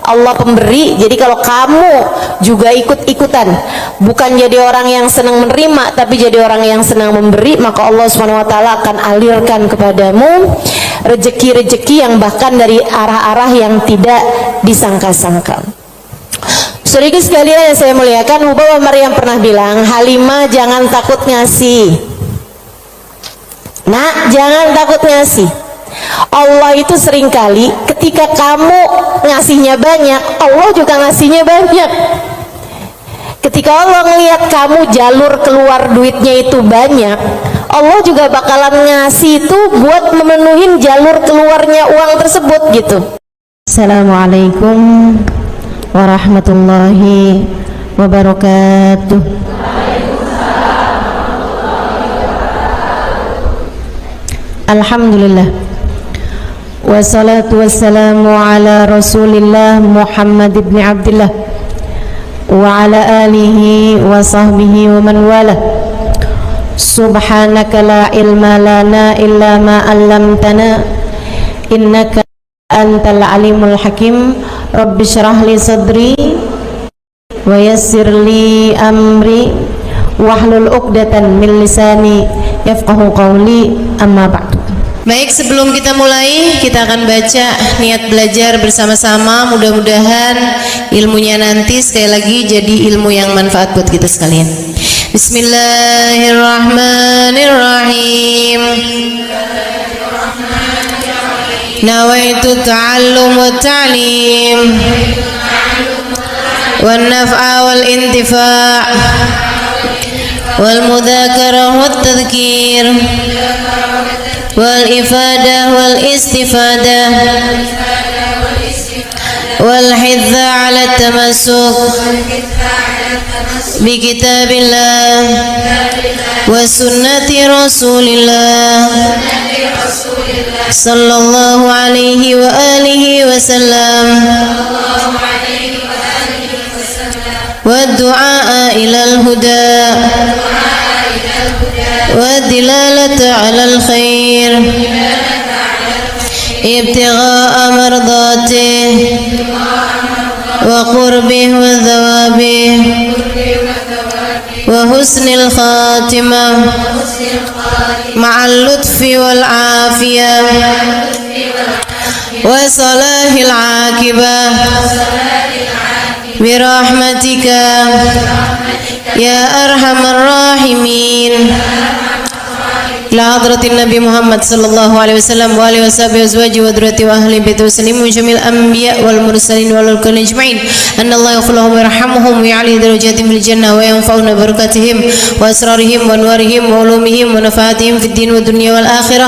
Allah pemberi. Jadi kalau kamu juga ikut-ikutan, bukan jadi orang yang senang menerima, tapi jadi orang yang senang memberi, maka Allah Subhanahu wa taala akan alirkan kepadamu rezeki-rezeki yang bahkan dari arah-arah yang tidak disangka-sangka. Saudara sekalian yang saya muliakan, Bapa Maryam pernah bilang, Halimah jangan takut ngasih. Nak, jangan takut ngasih. Allah itu seringkali ketika kamu ngasihnya banyak, Allah juga ngasihnya banyak. Ketika Allah ngelihat kamu jalur keluar duitnya itu banyak, Allah juga bakalan ngasih itu buat memenuhi jalur keluarnya uang tersebut gitu. Assalamualaikum warahmatullahi wabarakatuh. Alhamdulillah, wassalatu wassalamu ala rasulillah Muhammad ibn Abdullah wa ala alihi wa sahbihi wa man wala. Subhanaka la ilma lana illa ma 'allamtana innaka antal alimul hakim. Rabbi syrah li sadri wa yassir li amri wahlul 'uqdatan min lisani yafqahu qawli, amma ba'du. Baik, sebelum kita mulai, kita akan baca niat belajar bersama-sama. Mudah-mudahan ilmunya nanti sekali lagi jadi ilmu yang manfaat buat kita sekalian. Bismillahirrahmanirrahim. Nawaitu ta'allum wa ta'lim wan naf'a wal intifa' wal mudzakarah wat tadhkir wal ifadah wal istifadah wal hidza ala tamassuk bi kitabillah wa sunnati rasulillah sallallahu alaihi wa alihi wasallam wa du'a ilal huda والدلالة على الخير ابتغاء مرضاته وقربه وثوابه وحسن الخاتمة مع اللطف والعافية وصلاح العاقبة برحمتك يا أرحم الراحمين. إلى حضرة النبي محمد صلى الله عليه وسلم وآله وصحبه وأزواجه وذريته وأهل بيته وسلم وجميع الأنبياء والمرسلين والكل أجمعين أن الله يغفر لهم ويرحمهم ويعلي درجاتهم في الجنة وينفعنا ببركاتهم وأسرارهم وأنوارهم وعلومهم ونفعاتهم في الدين والدنيا والآخرة.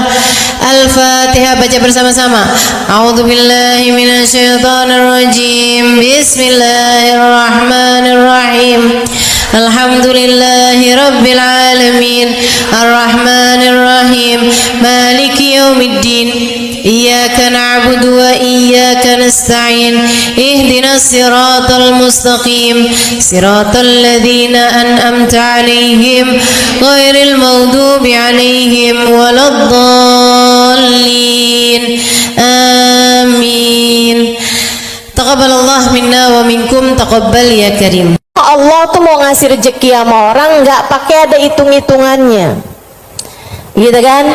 Al-Fatihah, baca bersama-sama. A'udzu billahi minasy syaithanir rajim. Bismillahirrahmanirrahim. Alhamdulillahi rabbil alamin. Ar-Rahmanir Rahim. Maliki yaumiddin. Iyyaka na'budu wa iyyaka nasta'in. Ihdinas siratal mustaqim. Siratal ladzina an'amta 'alaihim ghairil maghdubi 'alaihim waladdallin. Amin. Taqabbalallah minna wa minkum, taqabbal ya karim. Allah tuh mau ngasih rezeki sama orang nggak pakai ada hitung-hitungannya, gitu kan?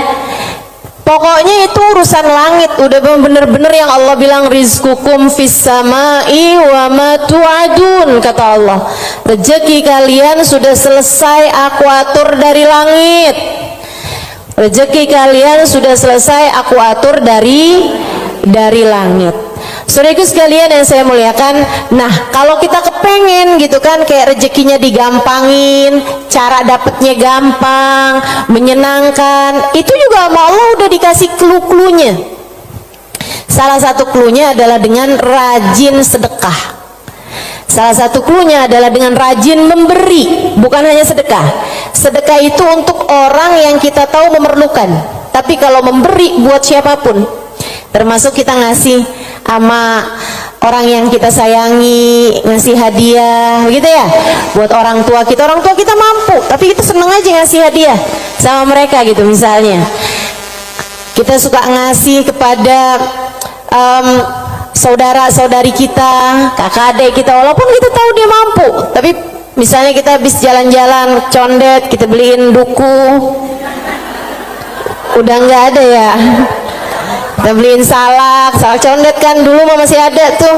Pokoknya itu urusan langit, udah bener-bener yang Allah bilang rizqukum fis samai wa ma tu'adun, kata Allah. Rezeki kalian sudah selesai aku atur dari langit. Rezeki kalian sudah selesai aku atur dari langit. Saudaraku sekalian yang saya muliakan, nah kalau kita kepengen gitu kan kayak rezekinya digampangin, cara dapetnya gampang, menyenangkan, itu juga sama Allah udah dikasih clue-cluenya. Salah satu cluenya adalah dengan rajin sedekah. Salah satu cluenya adalah dengan rajin memberi, bukan hanya sedekah. Sedekah itu untuk orang yang kita tahu memerlukan, tapi kalau memberi buat siapapun, termasuk kita ngasih sama orang yang kita sayangi, ngasih hadiah gitu ya, buat orang tua kita mampu, tapi kita seneng aja ngasih hadiah sama mereka gitu. Misalnya kita suka ngasih kepada saudara-saudari kita, kakak adik kita, walaupun kita tahu dia mampu, tapi misalnya kita habis jalan-jalan condet, kita beliin duku, udah nggak ada ya, kita beliin salak condet kan, dulu mah masih ada tuh,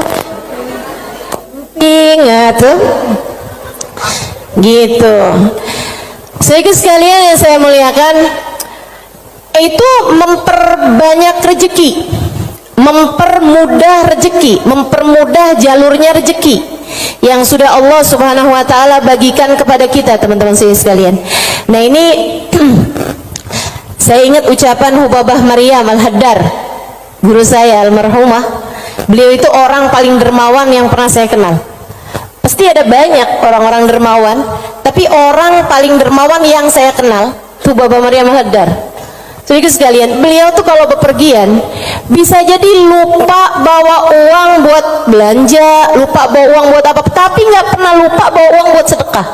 ingat tuh, gitu. Saudara sekalian yang saya muliakan, itu memperbanyak rezeki, mempermudah rezeki, mempermudah jalurnya rezeki yang sudah Allah Subhanahu wa taala bagikan kepada kita, teman-teman saya sekalian. Nah, ini saya ingat ucapan Hubabah Maryam Al-Haddar, guru saya almarhumah. Beliau itu orang paling dermawan yang pernah saya kenal. Pasti ada banyak orang-orang dermawan, tapi orang paling dermawan yang saya kenal Hubabah Maryam Al-Haddar. Jadi sekalian, beliau tuh kalau bepergian bisa jadi lupa bawa uang buat belanja, lupa bawa uang buat apa, tapi nggak pernah lupa bawa uang buat sedekah.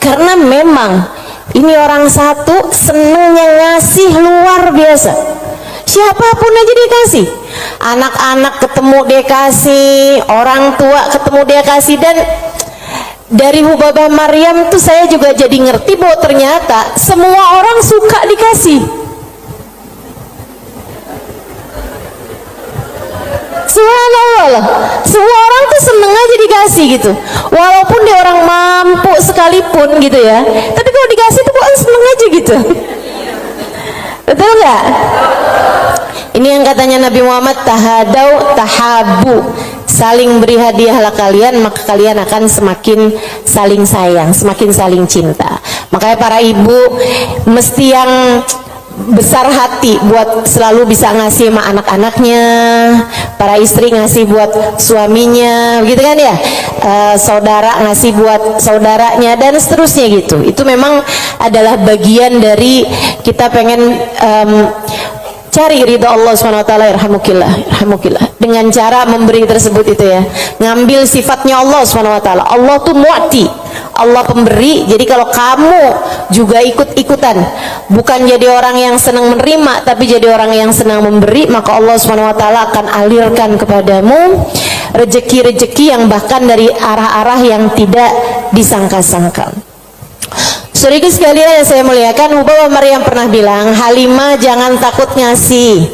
Karena memang ini orang satu senengnya ngasih luar biasa. Siapapun aja dikasih, anak-anak ketemu dia kasih, orang tua ketemu dia kasih. Dan dari Hubabah Maryam tuh saya juga jadi ngerti bahwa ternyata semua orang suka dikasih. Subhanallah, semua orang tuh seneng aja dikasih gitu, walaupun dia orang mampu sekalipun gitu ya, tapi kalau dikasih tuh bukan seneng aja gitu. Betul nggak? Ini yang katanya Nabi Muhammad, tahadau tahabu, saling beri hadiahlah kalian, maka kalian akan semakin saling sayang, semakin saling cinta. Makanya para ibu mesti yang besar hati buat selalu bisa ngasih sama anak-anaknya, para istri ngasih buat suaminya, begitu kan ya, saudara ngasih buat saudaranya, dan seterusnya gitu. Itu memang adalah bagian dari kita pengen cari ridha Allah SWT. Irhamukillah, dengan cara memberi tersebut itu ya, ngambil sifatnya Allah SWT. Allah tuh mu'ti, Allah pemberi. Jadi kalau kamu juga ikut-ikutan, bukan jadi orang yang senang menerima, tapi jadi orang yang senang memberi, maka Allah SWT akan alirkan kepadamu rezeki-rezeki yang bahkan dari arah-arah yang tidak disangka-sangka. Saudara sekalian yang saya muliakan, Hubabah Maryam pernah bilang, Halimah jangan takut ngasih.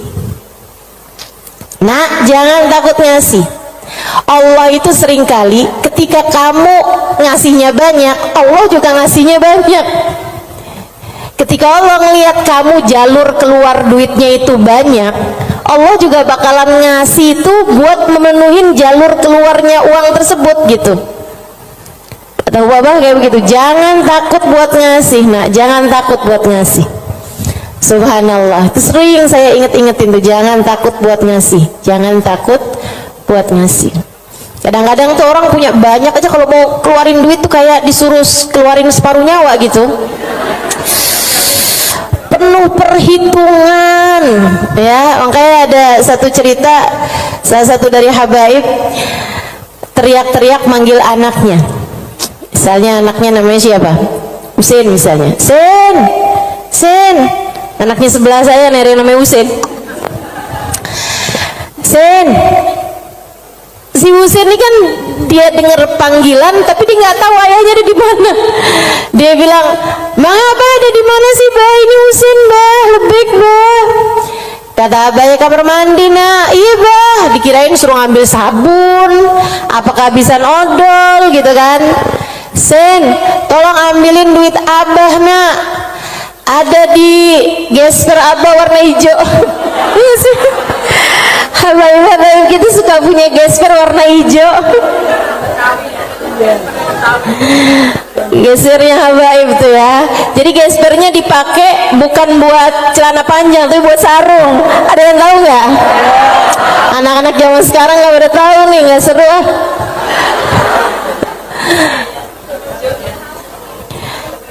Nak, jangan takut ngasih. Allah itu seringkali ketika kamu ngasihnya banyak, Allah juga ngasihnya banyak. Ketika Allah ngelihat kamu jalur keluar duitnya itu banyak, Allah juga bakalan ngasih itu buat memenuhin jalur keluarnya uang tersebut gitu. Kata Hubabah kayak begitu, jangan takut buat ngasih, nak, jangan takut buat ngasih. Subhanallah, itu sering saya inget-ingetin tuh, jangan takut buat ngasih, jangan takut buat ngasih. Kadang-kadang tuh orang punya banyak aja, kalau mau keluarin duit tuh kayak disuruh keluarin separuh nyawa gitu, penuh perhitungan ya. Makanya ada satu cerita, salah satu dari habaib teriak-teriak manggil anaknya. Misalnya anaknya namanya siapa? Husin misalnya. Sen, Sen. Anaknya sebelah saya yang namanya Husin. Sen. Si Husin ini kan dia dengar panggilan, tapi dia nggak tahu ayahnya ada di mana. Dia bilang, "Bang, Abah ada di mana sih, Bah? Ini Husin, Bah, lebih, Bah." Kata abahnya, kamar mandi, nak. Iya, Bah. Dikirain suruh ngambil sabun, apa kehabisan odol gitu kan. Sen, tolong ambilin duit Abah, nak. Ada di gesper Abah warna hijau. Iya sih. Habaib-habaib kita suka punya gesper warna hijau. Gespernya habaib tuh ya. Jadi gespernya dipakai bukan buat celana panjang, tapi buat sarung. Ada yang tahu nggak? Anak-anak zaman sekarang nggak pada tahu nih, nggak seru ah.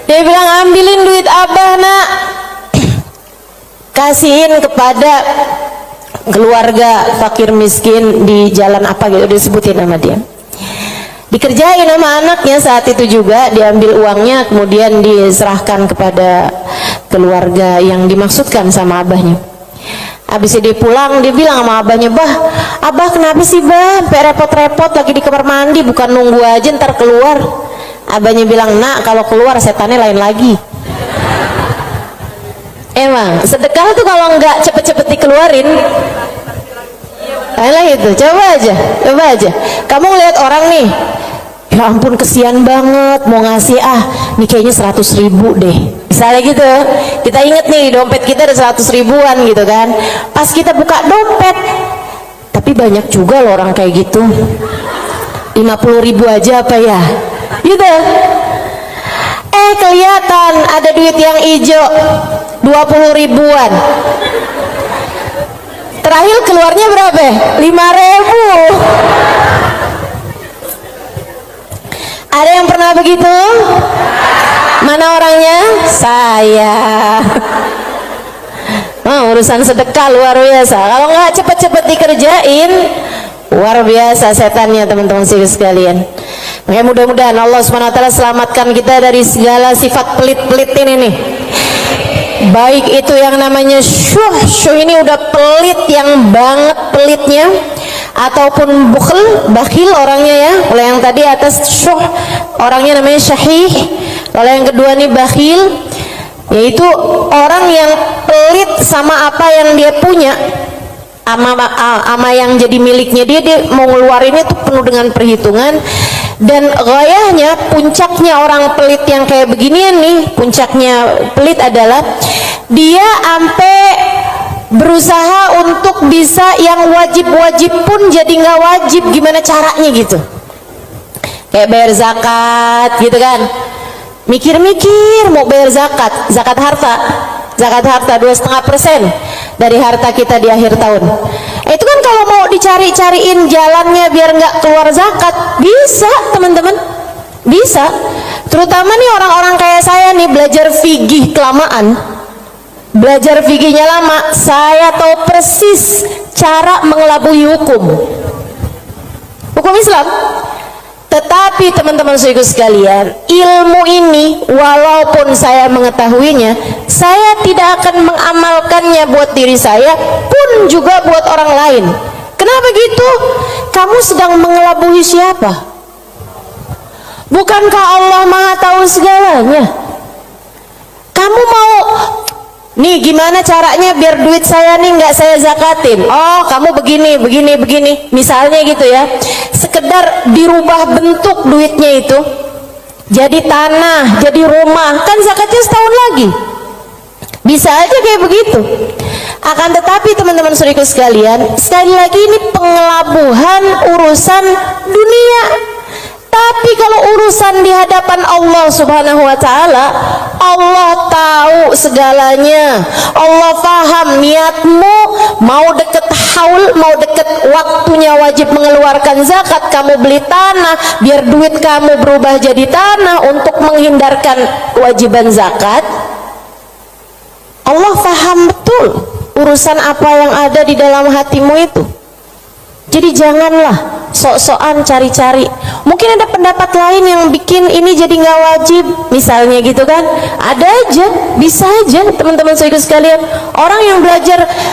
Dia bilang, ambilin duit Abah, nak, kasihin kepada keluarga fakir miskin di jalan apa gitu, disebutin nama dia. Dikerjain sama anaknya saat itu juga, diambil uangnya kemudian diserahkan kepada keluarga yang dimaksudkan sama abahnya. Habis dia pulang, dia bilang sama abahnya, "Bah, abah kenapa sih bah sampai repot-repot lagi di kamar mandi, bukan nunggu aja ntar keluar?" Abahnya bilang, "Nak, kalau keluar setannya lain lagi." Emang sedekah tuh kalau nggak cepet-cepet dikeluarin lain lagi tuh. Coba aja kamu ngeliat orang nih, ya ampun kesian banget, mau ngasih nih kayaknya 100.000 deh misalnya gitu. Kita inget nih dompet kita ada 100 ribuan gitu kan, pas kita buka dompet, tapi banyak juga loh orang kayak gitu, 50.000 aja apa ya gitu. Kelihatan ada duit yang hijau 20 ribuan, terakhir keluarnya berapa? 5.000. Ada yang pernah begitu? Mana orangnya? Saya. Urusan sedekah luar biasa. Kalau nggak cepet-cepet dikerjain, luar biasa setannya teman-teman sekalian. Makanya mudah-mudahan Allah Subhanahu wa taala selamatkan kita dari segala sifat pelit-pelit ini nih. Baik itu yang namanya syuh ini udah pelit yang banget pelitnya, ataupun bakhil orangnya ya. Kalau yang tadi atas syuh orangnya namanya syahih. Kalau yang kedua nih bakhil, yaitu orang yang pelit sama apa yang dia punya, ama yang jadi miliknya dia mau ngeluarinnya tuh penuh dengan perhitungan. Dan gayahnya, puncaknya orang pelit yang kayak beginian nih, puncaknya pelit adalah dia sampai berusaha untuk bisa yang wajib-wajib pun jadi nggak wajib. Gimana caranya gitu, kayak bayar zakat gitu kan, mikir-mikir mau bayar zakat harta 2,5% dari harta kita di akhir tahun. Itu kan kalau mau dicari-cariin jalannya biar nggak keluar zakat, bisa teman-teman, bisa. Terutama nih orang-orang kayak saya nih, belajar fikih kelamaan, belajar fikihnya lama, saya tahu persis cara mengelabui hukum Islam. Tetapi teman-teman sekalian, ilmu ini walaupun saya mengetahuinya, saya tidak akan mengamalkannya buat diri saya pun juga buat orang lain. Kenapa gitu? Kamu sedang mengelabui siapa? Bukankah Allah Maha tahu segalanya? Kamu mau nih gimana caranya biar duit saya nih nggak saya zakatin? Oh, kamu begini misalnya gitu ya, sekedar dirubah bentuk duitnya itu jadi tanah, jadi rumah, kan zakatnya setahun lagi, bisa aja kayak begitu. Akan tetapi teman-teman saudaraku sekalian, sekali lagi ini pengelabuhan urusan dunia. Tapi kalau urusan di hadapan Allah Subhanahu wa taala, Allah tahu segalanya. Allah paham niatmu, mau deket haul, mau deket waktunya wajib mengeluarkan zakat, kamu beli tanah biar duit kamu berubah jadi tanah untuk menghindarkan kewajiban zakat. Allah paham betul urusan apa yang ada di dalam hatimu itu. Jadi janganlah sok-sokan cari-cari. Mungkin ada pendapat lain yang bikin ini jadi nggak wajib, misalnya gitu kan. Ada aja, bisa aja teman-teman saudara sekalian. Orang yang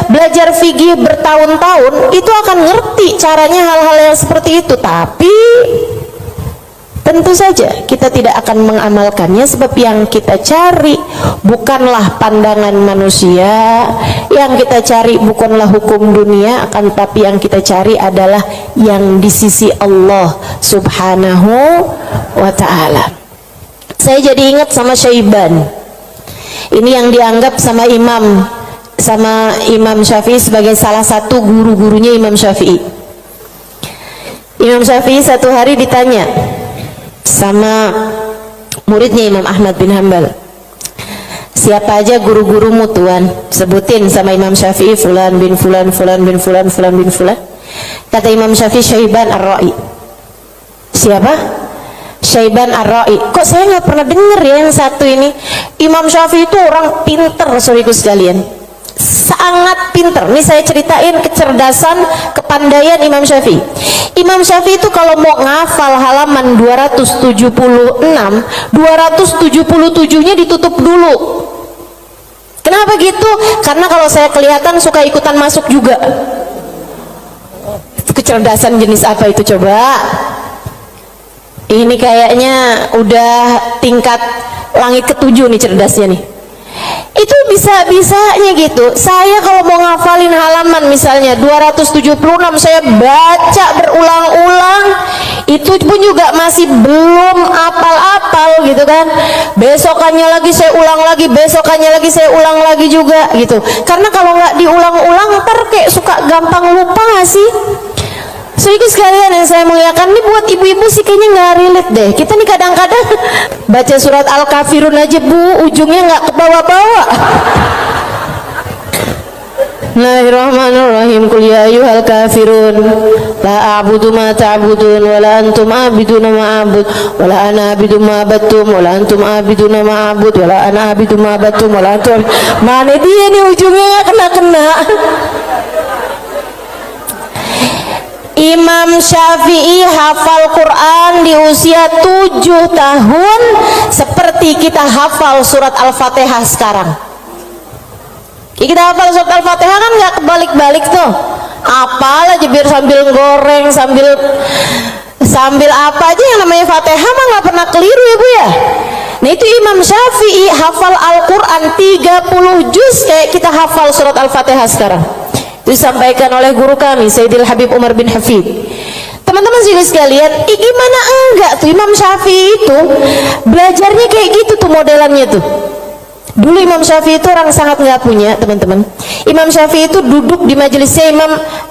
belajar fikih bertahun-tahun itu akan ngerti caranya hal-hal yang seperti itu. Tapi tentu saja kita tidak akan mengamalkannya, sebab yang kita cari bukanlah pandangan manusia, yang kita cari bukanlah hukum dunia, akan tapi yang kita cari adalah yang di sisi Allah Subhanahu wa ta'ala. Saya jadi ingat sama Syaiban, ini yang dianggap sama Imam Syafi'i sebagai salah satu guru-gurunya Imam Syafi'i. Imam Syafi'i satu hari ditanya sama muridnya Imam Ahmad bin Hanbal, siapa aja guru-gurumu tuan? Sebutin sama Imam Syafi'i, fulan bin fulan, fulan bin fulan, fulan bin fulan. Kata Imam Syafi'i, Syaiban Ar-Ra'i. Siapa? Syaiban Ar-Ra'i. Kok saya nggak pernah dengar ya yang satu ini? Imam Syafi'i itu orang pinter, saudaraku sekalian, sangat pinter. Ini saya ceritain kecerdasan, kepandaian Imam Syafi'i. Imam Syafi'i itu kalau mau ngafal halaman 276, 277-nya ditutup dulu. Kenapa gitu? Karena kalau saya kelihatan suka ikutan masuk juga. Kecerdasan jenis apa itu coba? Ini kayaknya udah tingkat langit ketujuh nih cerdasnya nih. Itu bisa-bisanya gitu. Saya kalau mau ngafalin halaman misalnya 276, saya baca berulang-ulang, itu pun juga masih belum apal-apal gitu kan. Besokannya lagi saya ulang lagi, besokannya lagi saya ulang lagi juga gitu. Karena kalau nggak diulang-ulang ntar kayak suka gampang lupa nggak sih? Sedikit sekalian yang saya muliakan, ini buat ibu-ibu sih kayaknya nggak relate deh. Kita nih kadang-kadang baca surat Al-Kafirun aja bu, ujungnya nggak ke bawah-bawah. Bismillahirrahmanirrahim. Qul ya ayyuhal kafirun la a'budu ma ta'budun wa la antum a'biduna ma a'bud wa la ana a'budu ma abattum wa la antum a'biduna ma a'bud wa la ana a'budu ma abattum wa la antum. Mana dia nih ujungnya nggak kena-kena. Imam Syafi'i hafal Quran di usia 7 tahun seperti kita hafal surat Al-Fatihah sekarang. Kita hafal surat Al-Fatihah kan nggak kebalik-balik tuh, apal aja biar sambil goreng, sambil apa aja yang namanya Fatihah mah nggak pernah keliru ya bu ya. Nah itu Imam Syafi'i hafal Al-Quran 30 juz kayak kita hafal surat Al-Fatihah sekarang. Itu disampaikan oleh guru kami Sayyidil Habib Umar bin Hafid. Teman-teman sekalian, gimana enggak tuh Imam Syafi'i itu belajarnya kayak gitu tuh modelannya tuh. Dulu Imam Syafi'i itu orang sangat nggak punya teman-teman. Imam Syafi'i itu duduk di majelisnya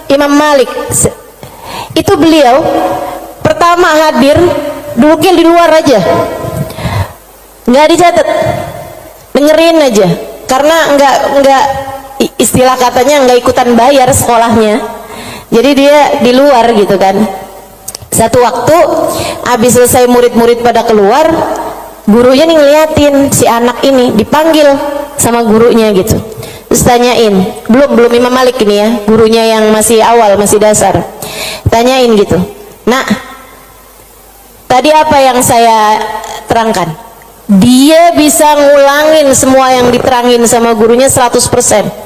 Imam Malik. Itu beliau pertama hadir duduknya di luar aja, nggak dicatat, dengerin aja. Karena nggak istilah katanya nggak ikutan bayar sekolahnya, jadi dia di luar gitu kan. Satu waktu habis selesai murid-murid pada keluar, gurunya nih ngeliatin si anak ini dipanggil sama gurunya gitu, terus tanyain, belum Imam Malik ini ya, gurunya yang masih awal, masih dasar, tanyain gitu, nak tadi apa yang saya terangkan? Dia bisa ngulangin semua yang diterangin sama gurunya 100%.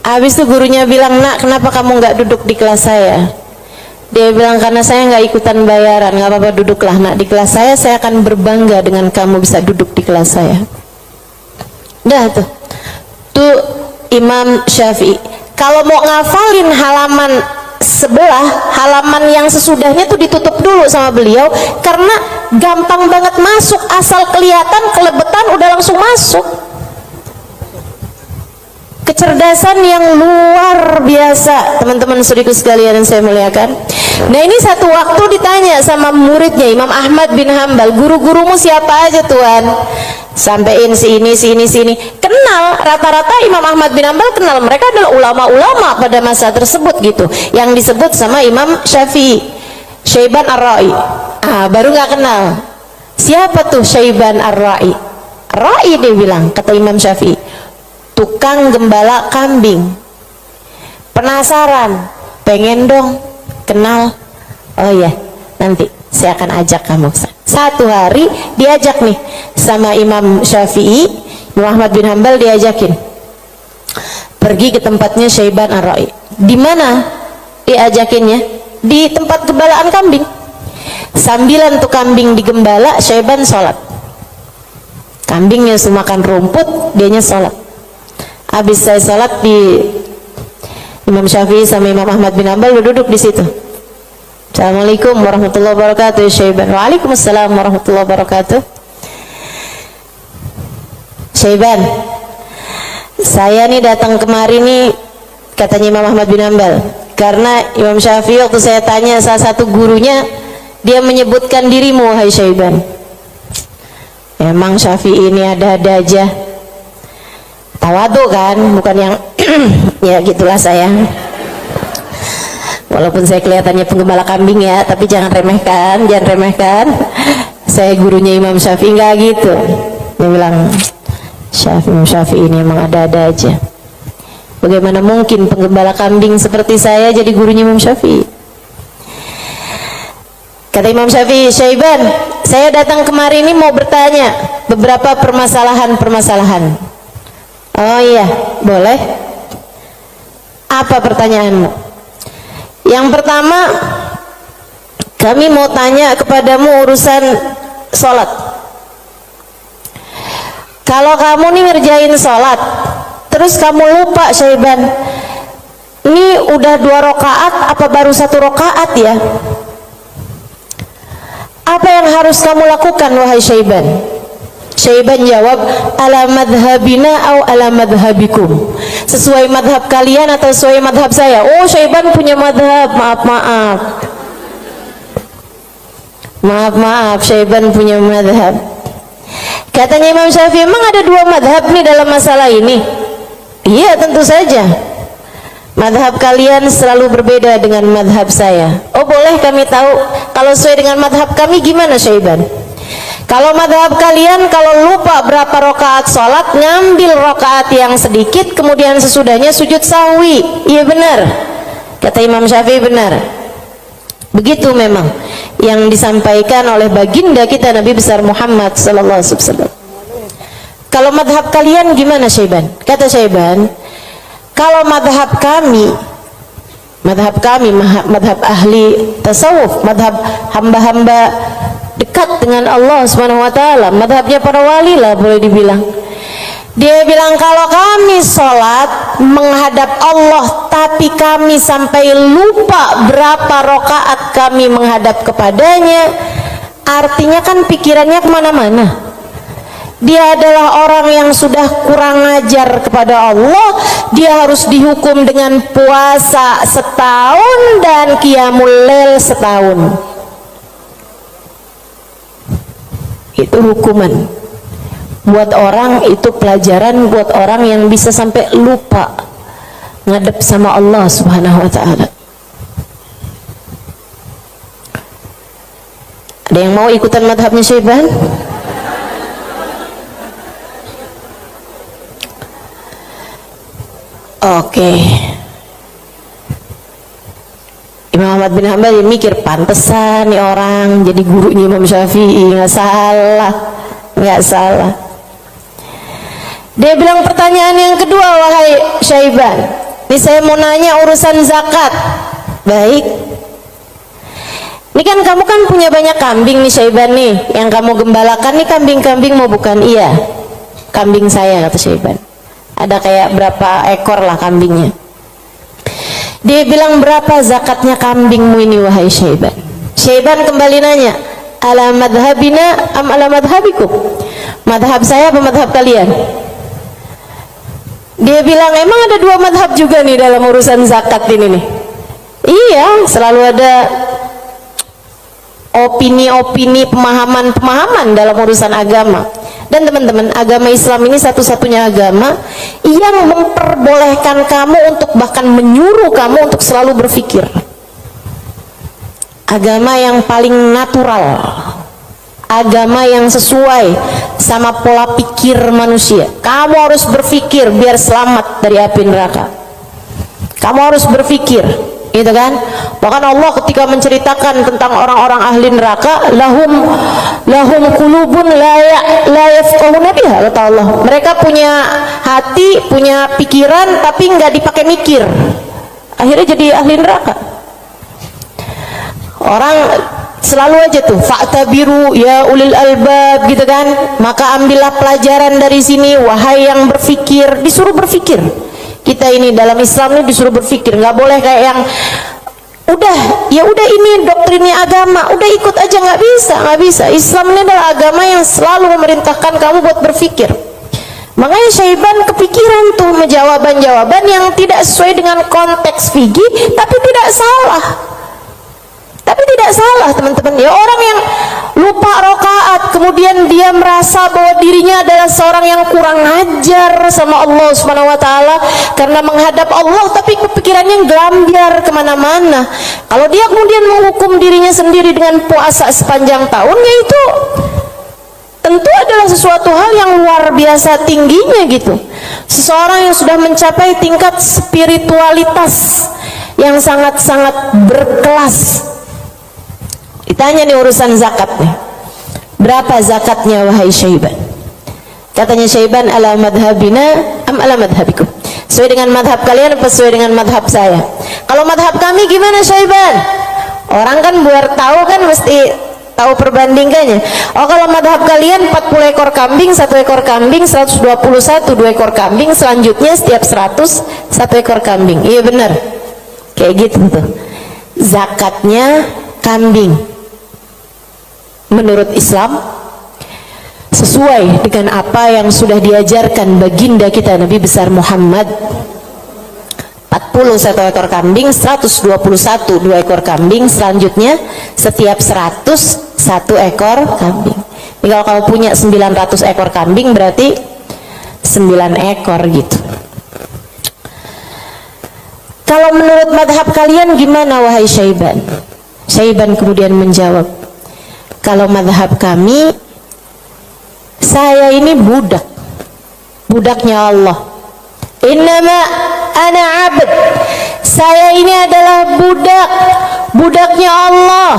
Habis itu gurunya bilang, nak kenapa kamu nggak duduk di kelas saya? Dia bilang, karena saya nggak ikutan bayaran. Nggak apa-apa, duduklah nak di kelas saya akan berbangga dengan kamu bisa duduk di kelas saya. Dah tuh Imam Syafi'i. Kalau mau ngafalin halaman sebelah, halaman yang sesudahnya tuh ditutup dulu sama beliau, karena gampang banget masuk, asal kelihatan kelebetan udah langsung masuk. Kecerdasan yang luar biasa teman-teman saudaraku sekalian yang saya muliakan. Nah ini satu waktu ditanya sama muridnya Imam Ahmad bin Hambal, guru-gurumu siapa aja tuan? Sampein sini. Kenal, rata-rata Imam Ahmad bin Hambal kenal, mereka adalah ulama-ulama pada masa tersebut gitu, yang disebut sama Imam Syafi'i, Syaiban Ar-Ra'i. Baru nggak kenal siapa tuh Syaiban Ar-Ra'i. Ra'i dia bilang, kata Imam Syafi'i, tukang gembala kambing. Penasaran, pengen dong kenal. Oh ya, nanti saya akan ajak kamu. Satu hari diajak nih sama Imam Syafi'i, Imam Ahmad bin Hambal diajakin pergi ke tempatnya Syaiban Ar-Ra'i. Di mana diajakinnya? Di tempat gembalaan kambing. Sambilan tuh kambing digembala, Syaiban sholat. Kambingnya semakan rumput, dianya sholat. Habis saya sholat, di Imam Syafi'i sama Imam Ahmad bin Hambal duduk di situ. Assalamualaikum warahmatullahi wabarakatuh Syaiban. Waalaikumsalam warahmatullahi wabarakatuh. Syaiban, saya nih datang kemari nih, katanya Imam Ahmad bin Hambal, karena Imam Syafi'i waktu saya tanya salah satu gurunya, dia menyebutkan dirimu, hai Syaiban. Emang Syafi'i ini ada-ada aja, tawadu kan, bukan yang ya gitulah saya. Walaupun saya kelihatannya penggembala kambing ya, tapi jangan remehkan. Saya gurunya Imam Syafi'i, nggak gitu. Dia bilang, Imam Syafi'i ini emang ada-ada aja. Bagaimana mungkin penggembala kambing seperti saya jadi gurunya Imam Syafi'i? Kata Imam Syafi'i, Syaiban, Saya datang kemari ini mau bertanya beberapa permasalahan. Oh iya, boleh. Apa pertanyaanmu? Yang pertama, kami mau tanya kepadamu urusan sholat. Kalau kamu nih ngerjain sholat, terus kamu lupa, Syaiban, ini udah 2 rakaat apa baru 1 rakaat ya? Apa yang harus kamu lakukan, wahai Syaiban? Syaiban jawab, ala madhabina au ala madhabikum, sesuai madhab kalian atau sesuai madhab saya? Oh, Syaiban punya madhab. Maaf, Syaiban punya madhab. Katanya Imam Syafi'i, memang ada 2 madhab nih dalam masalah ini? Iya, tentu saja. Madhab kalian selalu berbeda dengan madhab saya. Oh, boleh kami tahu kalau sesuai dengan madhab kami gimana, Syaiban? Kalau madhab kalian, kalau lupa berapa rakaat sholat, ngambil rakaat yang sedikit, kemudian sesudahnya sujud sahwi. Iya benar, kata Imam Syafi'i, benar. Begitu memang yang disampaikan oleh baginda kita Nabi besar Muhammad sallallahu alaihi wasallam. Kalau madhab kalian gimana, Syaiban? Kata Syaiban, kalau madhab kami, madhab ahli tasawuf, madhab hamba-hamba dekat dengan Allah Subhanahu wa ta'ala, madhabnya para wali lah boleh dibilang. Dia bilang, kalau kami sholat menghadap Allah tapi kami sampai lupa berapa rakaat kami menghadap kepadanya, artinya kan pikirannya kemana-mana. Dia adalah orang yang sudah kurang ajar kepada Allah. Dia harus dihukum dengan puasa setahun dan qiyamul lail setahun. Itu hukuman buat orang, itu pelajaran buat orang yang bisa sampai lupa ngadep sama Allah Subhanahu wa ta'ala. Ada yang mau ikutan madhabnya Syaiban? Oke. Imam Ahmad bin Hanbal mikir, pantesan nih orang jadi gurunya Imam Syafi'i. Nggak salah. Dia bilang, pertanyaan yang kedua, wahai Syaiban, ini saya mau nanya urusan zakat. Baik. Ini kan kamu kan punya banyak kambing nih, Syaiban nih, yang kamu gembalakan nih kambing-kambing mau bukan? Iya, kambing saya, kata Syaiban. Ada kayak berapa ekor lah kambingnya. Dia bilang, berapa zakatnya kambingmu ini, wahai Syaiban? Syaiban kembali nanya, ala madhabina am ala madhabikum? Madhab saya apa madhab kalian? Dia bilang, emang ada 2 madhab juga nih dalam urusan zakat ini nih? Iya, selalu ada opini-opini, pemahaman dalam urusan agama. Dan teman-teman, agama Islam ini satu-satunya agama yang memperbolehkan kamu untuk, bahkan menyuruh kamu untuk selalu berpikir. Agama yang paling natural, agama yang sesuai sama pola pikir manusia. Kamu harus berpikir biar selamat dari api neraka. Kamu harus berpikir, gitu kan? Bahkan Allah ketika menceritakan tentang orang-orang ahli neraka, lahum qulubun la yafqahuna biha, kata Allah. Mereka punya hati, punya pikiran, tapi nggak dipakai mikir. Akhirnya jadi ahli neraka. Orang selalu aja tuh, fa'tabiru ya ulil albab, gitu kan? Maka ambillah pelajaran dari sini, wahai yang berpikir. Disuruh berpikir. Kita ini dalam Islam ini disuruh berpikir, nggak boleh kayak yang ya udah ini doktrinnya agama, udah ikut aja, nggak bisa. Islam ini adalah agama yang selalu memerintahkan kamu buat berpikir. Makanya Syaiban kepikiran tuh jawaban-jawaban yang tidak sesuai dengan konteks fikih, tapi tidak salah. Teman-teman, ya orang yang lupa rakaat kemudian dia merasa bahwa dirinya adalah seorang yang kurang ajar sama Allah Subhanahu wa ta'ala karena menghadap Allah, tapi kepikirannya gelambiar kemana-mana. Kalau dia kemudian menghukum dirinya sendiri dengan puasa sepanjang tahunnya, itu tentu adalah sesuatu hal yang luar biasa tingginya gitu. Seseorang yang sudah mencapai tingkat spiritualitas yang sangat-sangat berkelas. Ditanya nih urusan zakat nih, Berapa zakatnya wahai Syaiban? Katanya Syaiban, ala madhabina am ala madhabikum? Sesuai dengan madhab kalian apa sesuai dengan madhab saya? Kalau madhab kami gimana Syaiban? Orang kan biar tahu kan mesti tahu perbandingannya. Oh, kalau madhab kalian 40 ekor kambing, 1 ekor kambing, 121, 2 ekor kambing, selanjutnya setiap 100, 1 ekor kambing. Iya benar, kayak gitu tuh zakatnya kambing menurut Islam, sesuai dengan apa yang sudah diajarkan baginda kita Nabi besar Muhammad. 40 1 ekor kambing, 121 2 ekor kambing, selanjutnya setiap 100 1 ekor kambing. Jadi kalau kamu punya 900 ekor kambing berarti 9 ekor gitu. Kalau menurut madhab kalian gimana wahai Syaiban? Syaiban kemudian menjawab, kalau madhab kami, saya ini budak, budaknya Allah. Innama ana abd, saya ini adalah budak, budaknya Allah.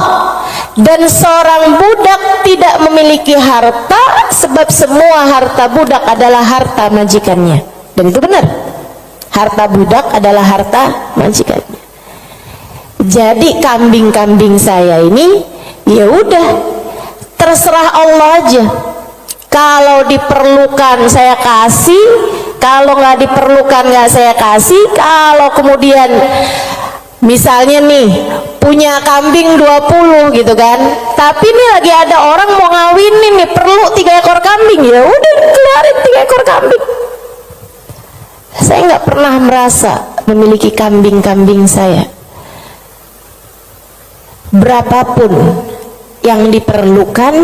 Dan seorang budak tidak memiliki harta, sebab semua harta budak adalah harta majikannya. Dan itu benar, harta budak adalah harta majikannya. Jadi kambing-kambing saya ini ya udah terserah Allah aja. Kalau diperlukan saya kasih, kalau nggak diperlukan nggak saya kasih. Kalau kemudian misalnya nih punya kambing 20 gitu kan, tapi nih lagi ada orang mau ngawinin nih, perlu 3 ekor kambing, ya udah keluarin 3 ekor kambing. Saya nggak pernah merasa memiliki kambing-kambing saya. Berapapun yang diperlukan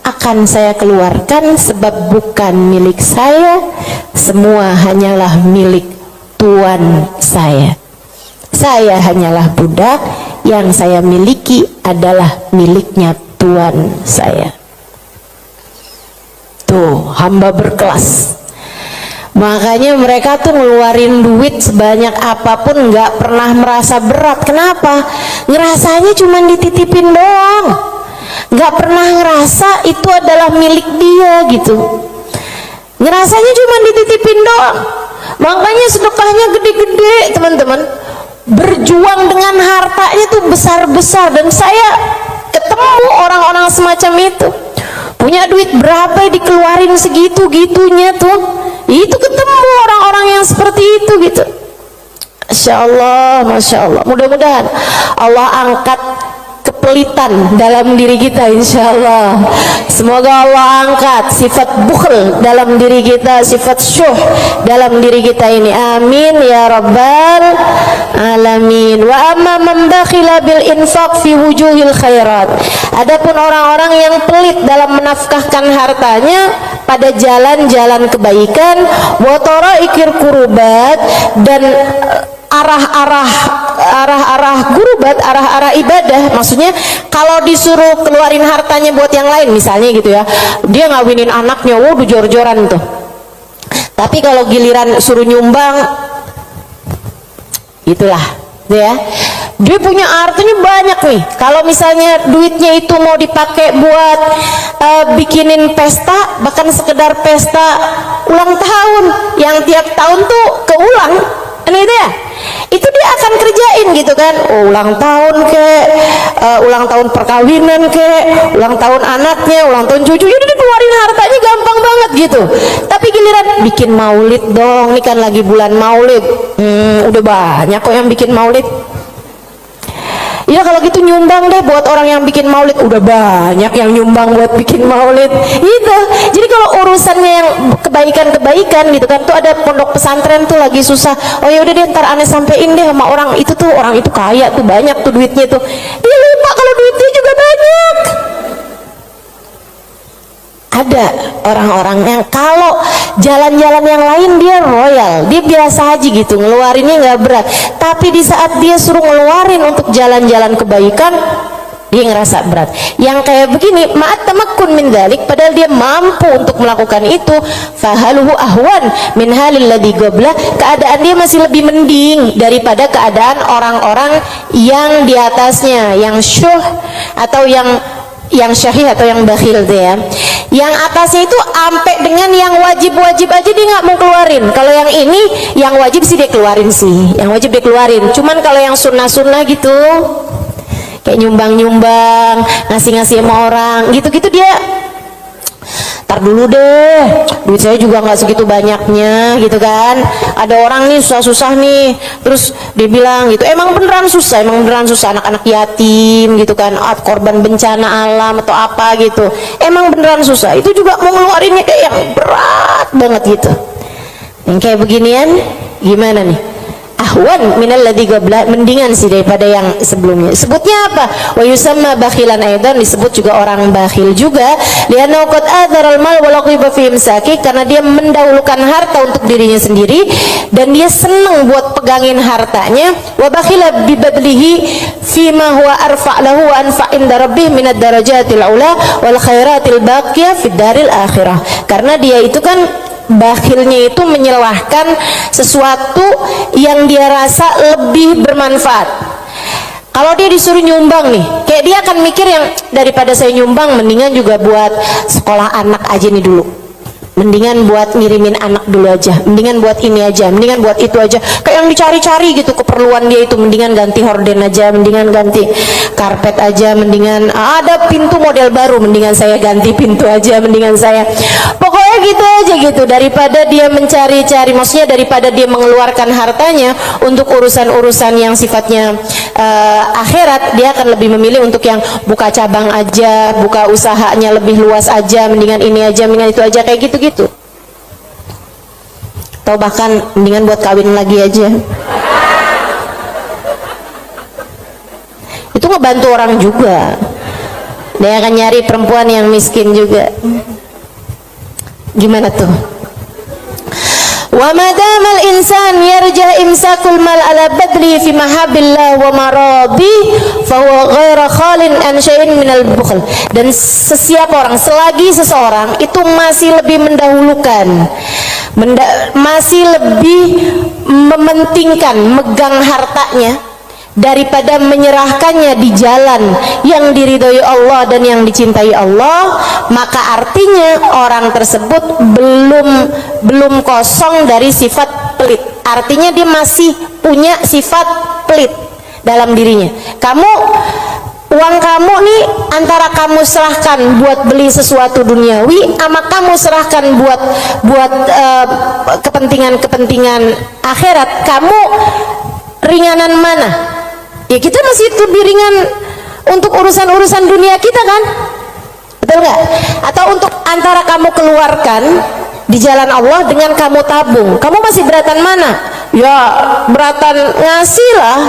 akan saya keluarkan, sebab bukan milik saya, semua hanyalah milik Tuan saya. Saya hanyalah budak, yang saya miliki adalah miliknya Tuan saya. Tuh, hamba berkelas. Makanya mereka tuh ngeluarin duit sebanyak apapun nggak pernah merasa berat. Kenapa? Ngerasanya cuma dititipin doang, nggak pernah ngerasa itu adalah milik dia gitu. Ngerasanya cuma dititipin doang. Makanya sedekahnya gede-gede teman-teman, berjuang dengan hartanya tuh besar-besar. Dan saya ketemu orang-orang semacam itu, punya duit berapa dikeluarin segitu-gitunya tuh, itu ketemu orang-orang yang seperti itu gitu. Masya Allah, Masya Allah. Mudah-mudahan Allah angkat kepelitan dalam diri kita, insya Allah. Semoga Allah angkat sifat bukhl dalam diri kita, sifat syuh dalam diri kita ini, amin ya rabbal alamin. Wa amma man bakhila bil infaq fi wujuhil khairat, adapun orang-orang yang pelit dalam menafkahkan hartanya pada jalan-jalan kebaikan, wa taraikir kurubat, dan arah-arah gurubat, arah-arah ibadah. Maksudnya kalau disuruh keluarin hartanya buat yang lain misalnya gitu ya, dia ngawinin anaknya, waduh jor-joran tuh. Tapi kalau giliran suruh nyumbang, itulah ya, dia punya artinya banyak nih. Kalau misalnya duitnya itu mau dipakai buat bikinin pesta, bahkan sekedar pesta ulang tahun yang tiap tahun tuh keulang, kan itu ya, itu dia akan kerjain gitu kan. Ulang tahun ke, ulang tahun perkawinan ke, ulang tahun anaknya, ulang tahun cucu, itu dikeluarin hartanya gampang banget gitu. Tapi giliran bikin maulid dong, ini kan lagi bulan maulid, udah banyak kok yang bikin maulid. Ya kalau gitu nyumbang deh buat orang yang bikin maulid, udah banyak yang nyumbang buat bikin maulid gitu. Jadi kalau urusannya yang kebaikan-kebaikan gitu kan, tuh ada pondok pesantren tuh lagi susah, oh ya udah deh ntar aneh sampein deh sama orang itu tuh, orang itu kaya tuh, banyak tuh duitnya tuh. Dia lupa kalau duitnya juga banyak. Ada orang-orang yang kalau jalan-jalan yang lain dia royal, dia biasa aja gitu, ngeluarinnya nggak berat. Tapi di saat dia suruh ngeluarin untuk jalan-jalan kebaikan, dia ngerasa berat. Yang kayak begini, ma'at tamakkun min dzalik, padahal dia mampu untuk melakukan itu, fahaluhu ahwan min halil ladzi qabla, keadaan dia masih lebih mending daripada keadaan orang-orang yang di atasnya, yang syuh atau yang yang syahih atau yang bakhil deh ya. Yang atasnya itu sampai dengan yang wajib-wajib aja dia nggak mau keluarin. Kalau yang ini yang wajib sih dia keluarin sih, yang wajib dia keluarin. Cuman kalau yang sunnah-sunnah gitu, kayak nyumbang-nyumbang, ngasih-ngasih sama orang, gitu-gitu dia tar dulu deh, duit saya juga nggak segitu banyaknya gitu kan. Ada orang nih susah-susah nih, terus dia bilang gitu, emang beneran susah anak-anak yatim gitu kan, korban bencana alam atau apa gitu, emang beneran susah. Itu juga mau ngeluarinnya kayak yang berat banget gitu. Yang kayak beginian gimana nih? Ahwan minal ladzi qabla, mendingan sih daripada yang sebelumnya. Sebutnya apa? Wa yusamma bakhilan aidan, disebut juga orang bakhil juga. Lianna qad adharal mal wa laqiba fi imsaki, karena dia mendahulukan harta untuk dirinya sendiri dan dia senang buat pegangin hartanya. Wa bakhila bi badlihi fi ma huwa arfa' lahu wa anfa' inda rabbih min ad-darajatil ula wal khairatil baqiyah fid daril akhirah. Karena dia itu kan bakhilnya itu menyelahkan sesuatu yang dia rasa lebih bermanfaat. Kalau dia disuruh nyumbang nih, kayak dia akan mikir yang daripada saya nyumbang, mendingan juga buat sekolah anak aja nih dulu, mendingan buat ngirimin anak dulu aja, mendingan buat ini aja, mendingan buat itu aja, kayak yang dicari-cari gitu keperluan dia itu. Mendingan ganti horden aja, mendingan ganti karpet aja, mendingan ada pintu model baru, mendingan saya ganti pintu aja, mendingan saya pokoknya gitu aja gitu, daripada dia mencari-cari, maksudnya daripada dia mengeluarkan hartanya untuk urusan-urusan yang sifatnya akhirat, dia akan lebih memilih untuk yang buka cabang aja, buka usahanya lebih luas aja, mendingan ini aja, mendingan itu aja, kayak gitu-gitu. Atau bahkan mendingan buat kawin lagi aja. Itu ngebantu orang juga. Dia akan nyari perempuan yang miskin juga. Gimana tuh? Wa madamal insan yarja imsakul mal ala badli fi mahabillah wa maradi fa huwa ghairu khalin an syai'in minal bukhl. Dan sesiapa orang, selagi seseorang itu masih lebih mendahulukan, masih lebih mementingkan megang hartanya daripada menyerahkannya di jalan yang diridhoi Allah dan yang dicintai Allah, maka artinya orang tersebut belum kosong dari sifat pelit. Artinya dia masih punya sifat pelit dalam dirinya. Uang kamu nih antara kamu serahkan buat beli sesuatu duniawi sama kamu serahkan buat kepentingan akhirat, kamu ringanan mana? Ya kita masih lebih ringan untuk urusan-urusan dunia kita kan, betul nggak? Atau untuk antara kamu keluarkan di jalan Allah dengan kamu tabung, kamu masih beratan mana? Ya beratan ngasih lah.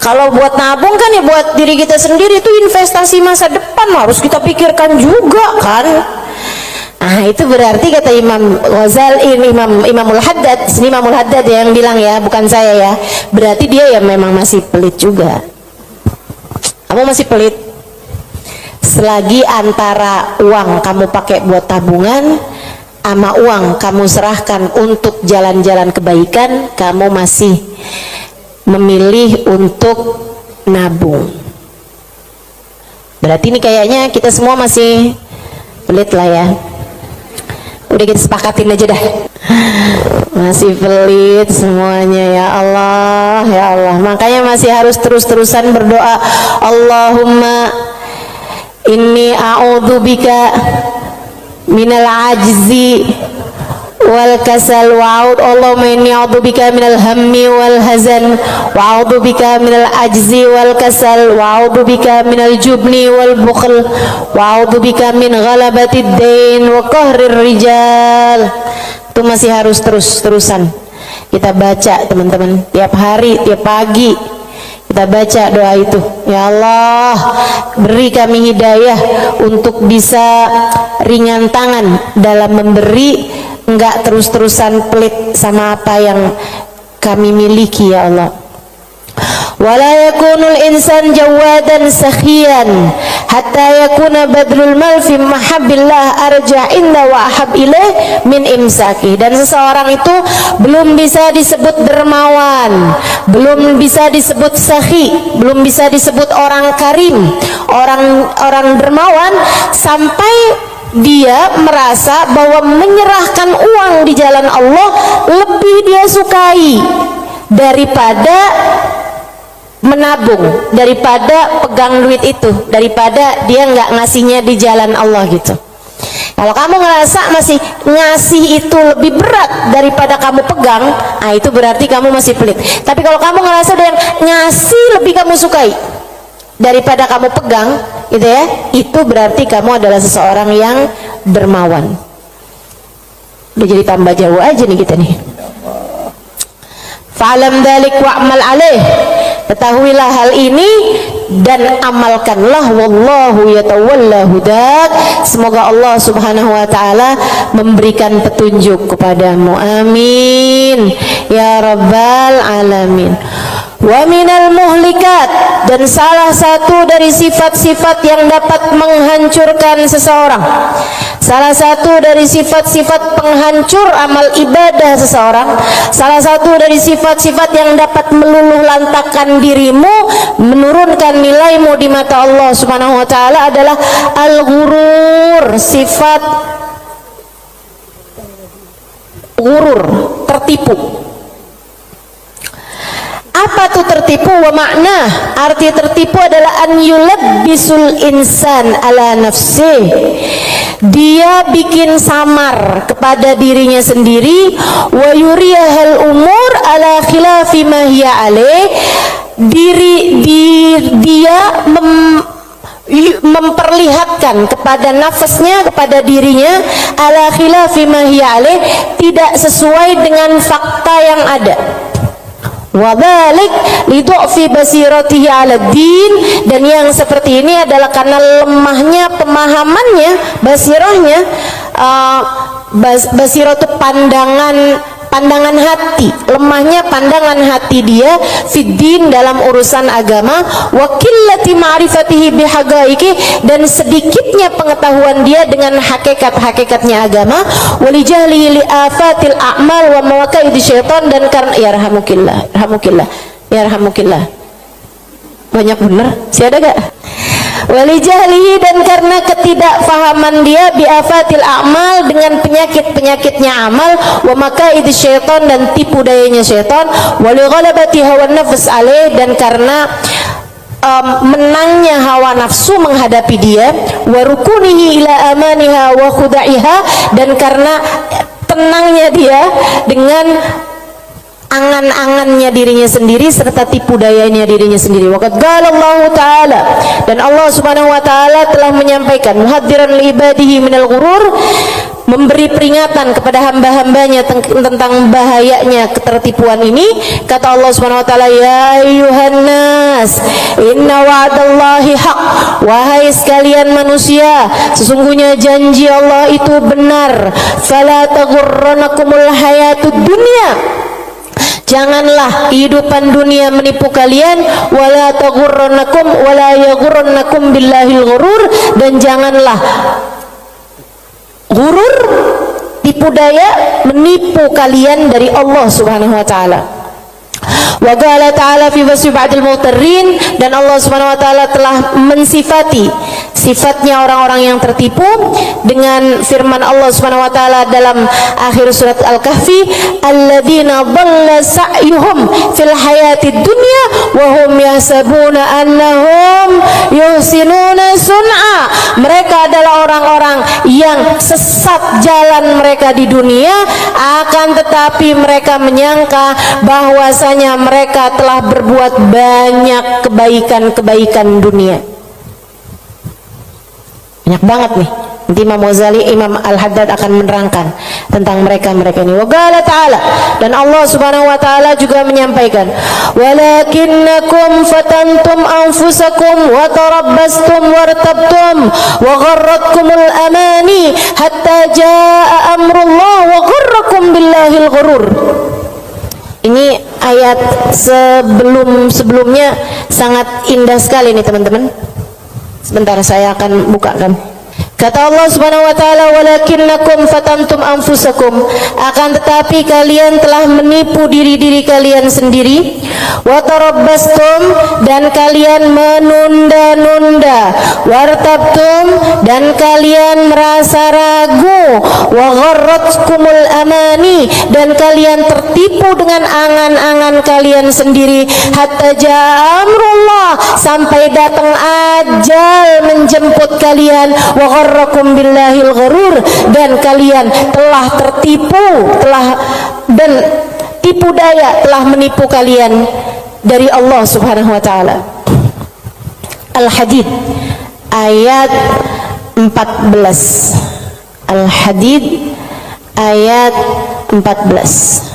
Kalau buat nabung kan ya buat diri kita sendiri, itu investasi masa depan, harus kita pikirkan juga kan. Nah itu berarti kata Imam Ghazali, Imamul Haddad yang bilang ya, bukan saya ya, berarti dia ya memang masih pelit juga. Kamu masih pelit selagi antara uang kamu pakai buat tabungan sama uang kamu serahkan untuk jalan-jalan kebaikan, kamu masih memilih untuk nabung. Berarti ini kayaknya kita semua masih pelit lah ya. Udah kita sepakatin aja dah, masih pelit semuanya. Ya Allah, ya Allah. Makanya masih harus terus-terusan berdoa, Allahumma inni a'udzubika minal ajzi wal kasal wa'ud, Allahumma inni a'udzubika minal hammi wal hazan wa a'udzubika minal ajzi wal kasal wa a'udzubika minal jubni wal bukhl wa a'udzubika min ghalabatid dain wa qahrir rijal. Itu masih harus terus-terusan kita baca teman-teman, tiap hari, tiap pagi kita baca doa itu. Ya Allah, beri kami hidayah untuk bisa ringan tangan dalam memberi, enggak terus-terusan pelit sama apa yang kami miliki ya Allah. wala yakunul insan jawadan sakhiyan hatta yakuna badlul mal fi mahabbillah arja inda wa ahab ilaih min imsaki. Dan seseorang itu belum bisa disebut dermawan, belum bisa disebut sakhi, belum bisa disebut orang karim, orang dermawan sampai dia merasa bahwa menyerahkan uang di jalan Allah lebih dia sukai daripada menabung, daripada pegang duit itu, daripada dia nggak ngasihnya di jalan Allah gitu. Kalau kamu ngerasa masih ngasih itu lebih berat daripada kamu pegang, itu berarti kamu masih pelit. Tapi kalau kamu ngerasa ada yang ngasih lebih kamu sukai daripada kamu pegang, gitu ya, itu berarti kamu adalah seseorang yang dermawan. Udah jadi tambah jauh aja nih kita nih. Fa'alam dzalik wa'mal alaih, ketahuilah hal ini dan amalkanlah. Wallahu yatawalla hudak, semoga Allah subhanahu wa ta'ala memberikan petunjuk kepadamu, amin ya rabbal alamin. Wa minal muhlikat, dan salah satu dari sifat-sifat yang dapat menghancurkan seseorang, salah satu dari sifat-sifat penghancur amal ibadah seseorang, salah satu dari sifat-sifat yang dapat meluluh lantakkan dirimu, menurunkan nilaimu di mata Allah subhanahu wa ta'ala adalah al-ghurur, sifat ghurur, tertipu. Apa tuh tertipu? Wa makna, arti tertipu adalah an yulabbisul insan ala nafsih, dia bikin samar kepada dirinya sendiri, wa yuriyahal umur ala khilafi ma hiya alaih, dia memperlihatkan kepada nafasnya, kepada dirinya, ala khilafi ma hiya alaih, tidak sesuai dengan fakta yang ada. Wadzalik lidu'fi basiratihi 'ala din, dan yang seperti ini adalah karena lemahnya pemahamannya, basirahnya, basirah itu pandangan hati, lemahnya pandangan hati dia fiddin, dalam urusan agama, wa qillati ma'rifatihi bihaqaiqi, dan sedikitnya pengetahuan dia dengan hakikat-hakikatnya agama, walijahli li afatil a'mal wa mawaqa'id syaitan, dan karena yarhamukillah banyak bener sih, ada gak? Walijahlihi, dan karena ketidakfahaman dia biafatil a'mal, dengan penyakit-penyakitnya amal, wa makaid syaitan, dan tipu dayanya syaitan, walighalabati hawa nafs alaih, dan karena menangnya hawa nafsu menghadapi dia, wa rukunihi ila amaniha wa khuda'iha, dan karena tenangnya dia dengan angan-angannya dirinya sendiri serta tipu dayanya dirinya sendiri. Waqad qala Allah Ta'ala, dan Allah Subhanahu wa Ta'ala telah menyampaikan muhadziran li ibadihi minal ghurur, memberi peringatan kepada hamba-hambanya tentang bahayanya ketertipuan ini. Kata Allah Subhanahu wa Ta'ala, ya ayyuhan nas inna wa'dallahi haq, wahai sekalian manusia, sesungguhnya janji Allah itu benar. Fala taghurranakumul hayatud dunya, janganlah kehidupan dunia menipu kalian, wala taghurrannakum wala yaghurrannakum billahil ghurur, dan janganlah ghurur, tipu daya, menipu kalian dari Allah Subhanahu wa taala. Wa qala ta'ala fi wasfi ba'dil mutarrin, dan Allah Subhanahu wa taala telah mensifati sifatnya orang-orang yang tertipu dengan firman Allah Subhanahu wa taala dalam akhir surat Al-Kahfi, alladzina dhalla sa'yuhum fil hayatid dunya wa hum yahsabuna annahum yuhsinuna sun'a, mereka adalah orang-orang yang sesat jalan mereka di dunia, akan tetapi mereka menyangka bahwasanya mereka telah berbuat banyak kebaikan-kebaikan dunia. Banyak banget nih. Nanti Imam Ghazali, Imam Al-Haddad akan menerangkan tentang mereka-mereka ini. Wa qala ta'ala, dan Allah Subhanahu wa taala juga menyampaikan, walakinnakum fatantum anfusakum wa tarabbastum wartabtum wa gharratkumul amani hatta jaa amrullah wa gharrakum billahil ghurur. Ini ayat sebelumnya sangat indah sekali nih teman-teman. Sebentar saya akan bukakan. Kata Allah Subhanahu wa taala, walakinnakum fatantum anfusakum, akan tetapi kalian telah menipu diri-diri kalian sendiri, wa tarabbastum, dan kalian menunda-nunda, wartabtum, dan kalian merasa ragu, wa gharratkumul amani, dan kalian tertipu dengan angan-angan kalian sendiri, hatta jaa amrullah, sampai datang ajal menjemput kalian, wa gharrakum billahil gharur, dan kalian telah tertipu, dan tipu daya telah menipu kalian dari Allah Subhanahu wa taala. Al-Hadid ayat 14. Al-Hadid ayat 14.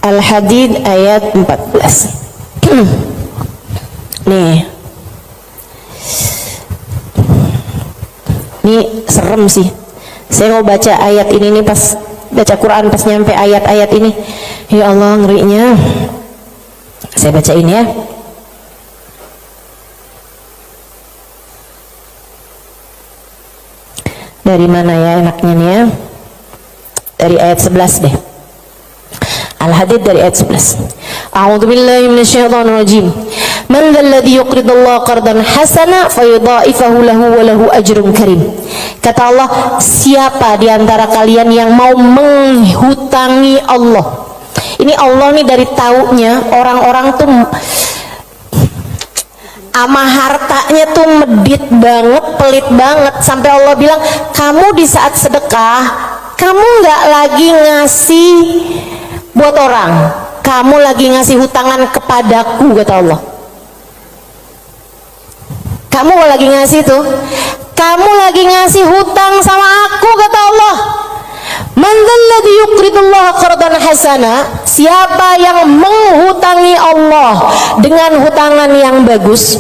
Al-Hadid ayat 14. Nih. Ini serem sih. Saya mau baca ayat ini nih, pas baca Quran pas nyampe ayat-ayat ini. Ya Allah, ngerinya. Saya baca ini ya. Dari mana ya enaknya nih ya? Dari ayat 11 deh. Al-Hadid dari ayat 11. A'udzu billahi minasyaitonir rajim. Man dzalladzi yuqridullaha qardan hasana fayudha'ifahu lahu wa lahu ajrun karim. Kata Allah, siapa di antara kalian yang mau menghutangi Allah? Ini Allah nih dari taunya orang-orang tuh ama hartanya tuh medit banget, pelit banget, sampai Allah bilang, kamu di saat sedekah, kamu nggak lagi ngasih buat orang, kamu lagi ngasih hutangan kepadaku, kata Allah. Kamu lagi ngasih tuh, kamu lagi ngasih hutang sama aku, kata Allah. Man dzalladzi yuqridullaha qardan hasana, siapa yang menghutangi Allah dengan hutangan yang bagus.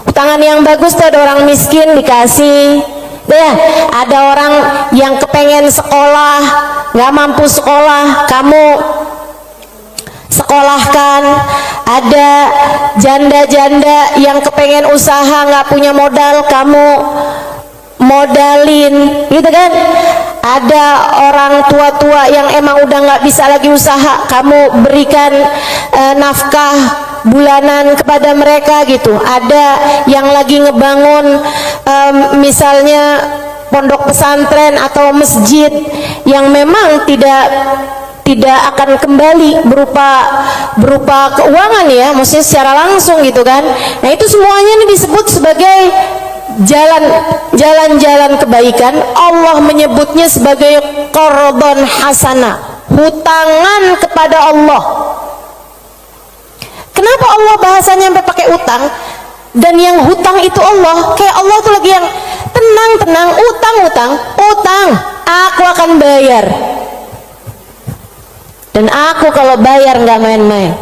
Hutangan yang bagus itu ada orang miskin dikasih, ya, ada orang yang kepengen sekolah nggak mampu sekolah, kamu sekolahkan. Ada janda-janda yang kepengen usaha nggak punya modal, kamu modalin, gitu kan. Ada orang tua-tua yang emang udah nggak bisa lagi usaha, kamu berikan nafkah bulanan kepada mereka gitu. Ada yang lagi ngebangun misalnya pondok pesantren atau masjid yang memang tidak akan kembali berupa keuangan ya, maksudnya secara langsung gitu kan. Nah itu semuanya ini disebut sebagai jalan-jalan kebaikan. Allah menyebutnya sebagai qardon hasana, hutangan kepada Allah. Kenapa Allah bahasanya sampai pakai utang? Dan yang hutang itu Allah, kayak Allah tuh lagi yang tenang, utang, aku akan bayar. Dan aku kalau bayar nggak main-main,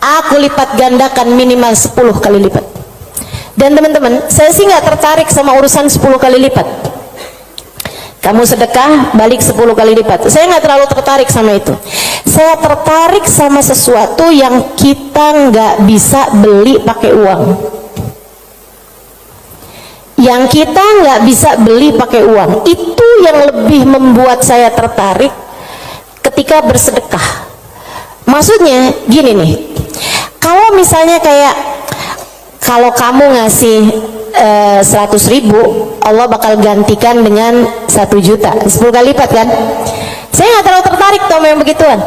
aku lipat gandakan minimal 10 kali lipat. Dan teman-teman, saya sih nggak tertarik sama urusan 10 kali lipat. Kamu sedekah balik 10 kali lipat, saya nggak terlalu tertarik sama itu. Saya tertarik sama sesuatu yang kita nggak bisa beli pakai uang, yang kita nggak bisa beli pakai uang. Itu yang lebih membuat saya tertarik ketika bersedekah. Maksudnya gini nih, kalau misalnya kayak kalau kamu ngasih 100.000, Allah bakal gantikan dengan 1 juta, 10 kali lipat kan. Saya nggak terlalu tertarik sama yang begituan.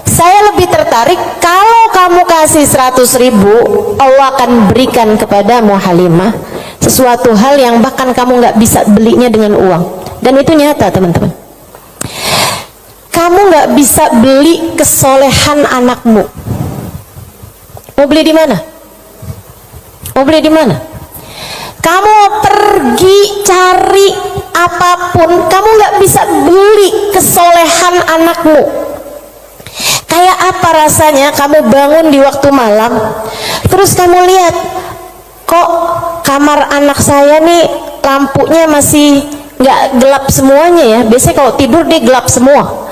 Saya lebih tertarik kalau kamu kasih 100.000, Allah akan berikan kepadamu Halimah sesuatu hal yang bahkan kamu nggak bisa belinya dengan uang. Dan itu nyata teman-teman. Kamu nggak bisa beli kesolehan anakmu. Mau beli di mana? Mau beli di mana? Kamu pergi cari apapun, kamu nggak bisa beli kesolehan anakmu. Kayak apa rasanya kamu bangun di waktu malam, terus kamu lihat, kok kamar anak saya nih lampunya masih nggak gelap semuanya ya. Biasanya kalau tidur dia gelap semua.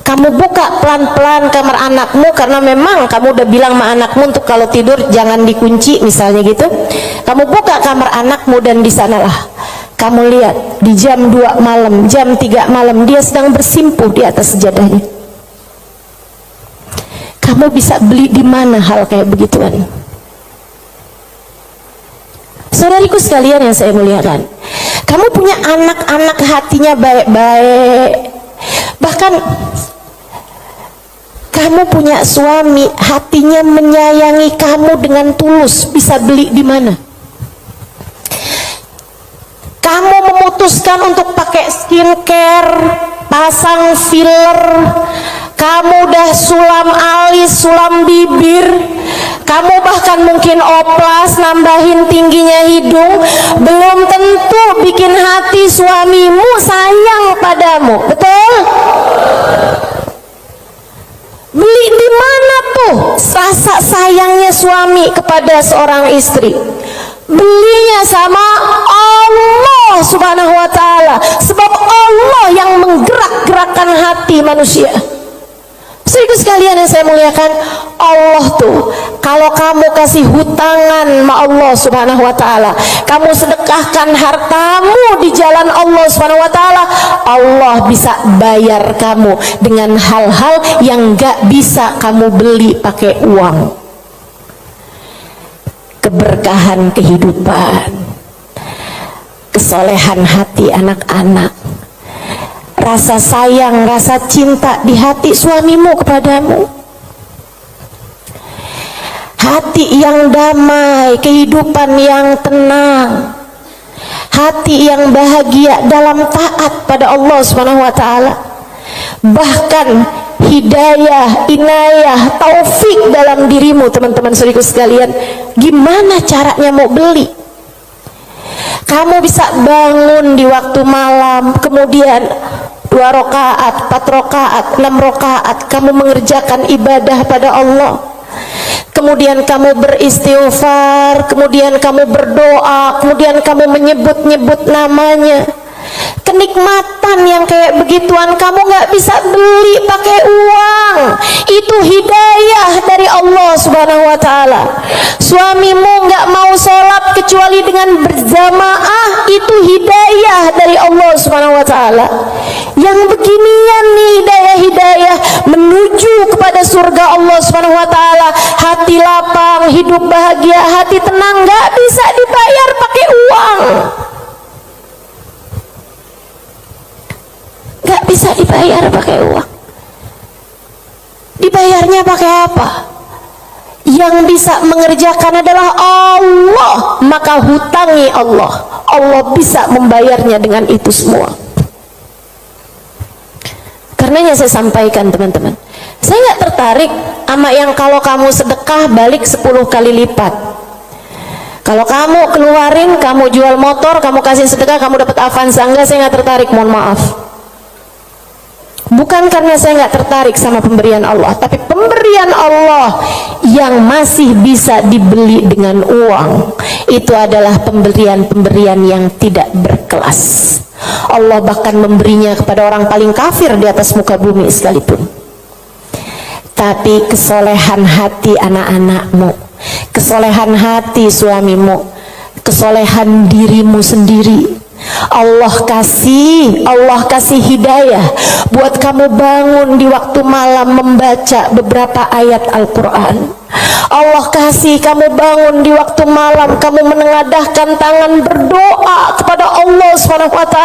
Kamu buka pelan-pelan kamar anakmu, karena memang kamu udah bilang sama anakmu untuk kalau tidur jangan dikunci misalnya gitu. Kamu buka kamar anakmu dan di sanalah kamu lihat di jam 2 malam, jam 3 malam dia sedang bersimpuh di atas sejadahnya. Kamu bisa beli di mana hal kayak begituan? Saudariku sekalian yang saya muliakan, kamu punya anak-anak hatinya baik-baik, bahkan kamu punya suami hatinya menyayangi kamu dengan tulus, bisa beli di mana? Kamu memutuskan untuk pakai skincare, pasang filler, kamu udah sulam alis, sulam bibir, kamu bahkan mungkin oplas, nambahin tingginya hidung, belum tentu bikin hati suamimu sayang padamu, betul? Beli di mana tuh rasa sayangnya suami kepada seorang istri? Belinya sama Allah Subhanahu wa ta'ala, sebab Allah yang menggerak-gerakkan hati manusia. Saudara sekalian yang saya muliakan, Allah tuh kalau kamu kasih hutangan sama Allah Subhanahu wa ta'ala, kamu sedekahkan hartamu di jalan Allah Subhanahu wa ta'ala, Allah bisa bayar kamu dengan hal-hal yang gak bisa kamu beli pakai uang. Keberkahan kehidupan, kesolehan hati anak-anak, rasa sayang, rasa cinta di hati suamimu kepadamu, hati yang damai, kehidupan yang tenang, hati yang bahagia dalam taat pada Allah Subhanahu wa ta'ala, bahkan hidayah, inayah, taufik dalam dirimu. Teman-teman saudaraku sekalian, gimana caranya mau beli? Kamu bisa bangun di waktu malam, kemudian 2 rakaat, 4 rakaat, 6 rakaat kamu mengerjakan ibadah pada Allah, kemudian kamu beristighfar, kemudian kamu berdoa, kemudian kamu menyebut-nyebut namanya. Kenikmatan yang kayak begituan kamu nggak bisa beli pakai uang. Itu hidayah dari Allah Subhanahu wa ta'ala. Suamimu nggak mau sholat kecuali dengan berjamaah, itu hidayah dari Allah Subhanahu wa ta'ala. Yang beginian nih hidayah-hidayah menuju kepada surga Allah Subhanahu wa ta'ala, hati lapang, hidup bahagia, hati tenang, nggak bisa dibayar pakai uang. Gak bisa dibayar pakai uang. Dibayarnya pakai apa? Yang bisa mengerjakan adalah Allah, maka hutangi Allah. Allah bisa membayarnya dengan itu semua. Karenanya saya sampaikan teman-teman, saya gak tertarik sama yang kalau kamu sedekah balik 10 kali lipat. Kalau kamu keluarin, kamu jual motor, kamu kasih sedekah, kamu dapat Avanza. Enggak, saya gak tertarik, mohon maaf. Bukan karena saya nggak tertarik sama pemberian Allah, tapi pemberian Allah yang masih bisa dibeli dengan uang, itu adalah pemberian-pemberian yang tidak berkelas. Allah bahkan memberinya kepada orang paling kafir di atas muka bumi sekalipun. Tapi kesolehan hati anak-anakmu, kesolehan hati suamimu, kesolehan dirimu sendiri, Allah kasih hidayah buat kamu bangun di waktu malam membaca beberapa ayat Al-Quran. Allah kasih kamu bangun di waktu malam, kamu menengadahkan tangan berdoa kepada Allah SWT.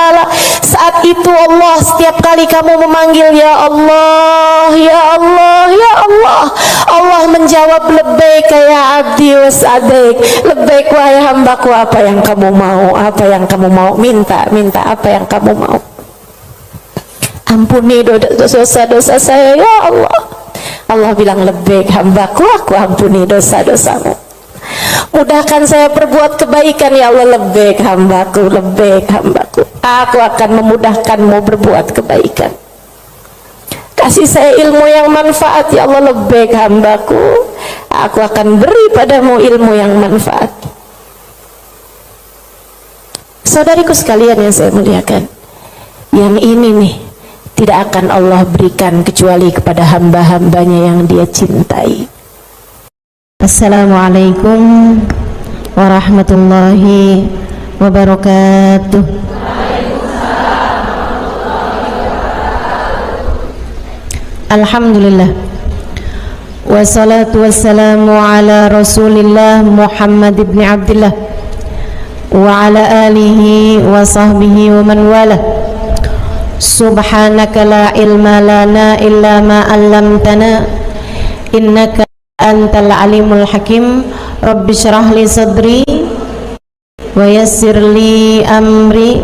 Saat itu Allah, setiap kali kamu memanggil ya Allah, ya Allah, ya Allah, Allah menjawab lebbaik ya abdi was'adaik, lebbaik wahai hambaku, apa yang kamu mau, apa yang kamu mau, minta apa yang kamu mau. Ampuni dosa-dosa saya ya Allah. Allah bilang lebbaik hambaku, aku ampuni dosa-dosamu. Mudahkan saya berbuat kebaikan ya Allah, lebbaik hambaku, lebbaik hambaku, aku akan memudahkanmu berbuat kebaikan. Kasih saya ilmu yang manfaat ya Allah, lebbaik hambaku, aku akan beri padamu ilmu yang manfaat. Saudariku sekalian yang saya muliakan, yang ini nih tidak akan Allah berikan kecuali kepada hamba-hambanya yang Dia cintai. Assalamualaikum warahmatullahi wabarakatuh. Alhamdulillah, wassalatu wassalamu ala Rasulillah Muhammad ibn Abdullah wa ala alihi wa sahbihi wa man wala. Subhanaka la ilma lana illa ma 'allamtana innaka antal alimul hakim. Rabbi syrah li sadri wa yassir li amri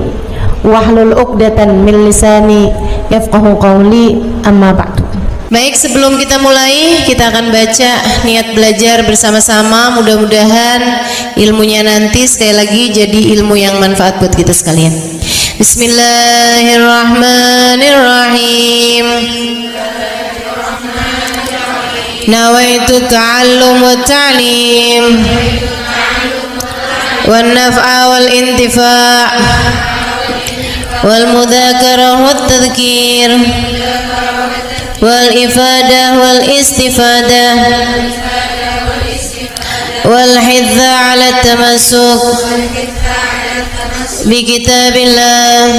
wahlul 'uqdatan min lisani yafqahu qawli, amma ba'du. Baik, sebelum kita mulai, kita akan baca niat belajar bersama-sama. Mudah-mudahan ilmunya nanti sekali lagi jadi ilmu yang manfaat buat kita sekalian. Bismillahirrahmanirrahim. Nawaitu ta'allum wa ta'lim wan naf'a wal intifa' wal mudzakarah wat tadhkir wal ifadah wal istifadah wal hidza ala tamassuk bi kitabillah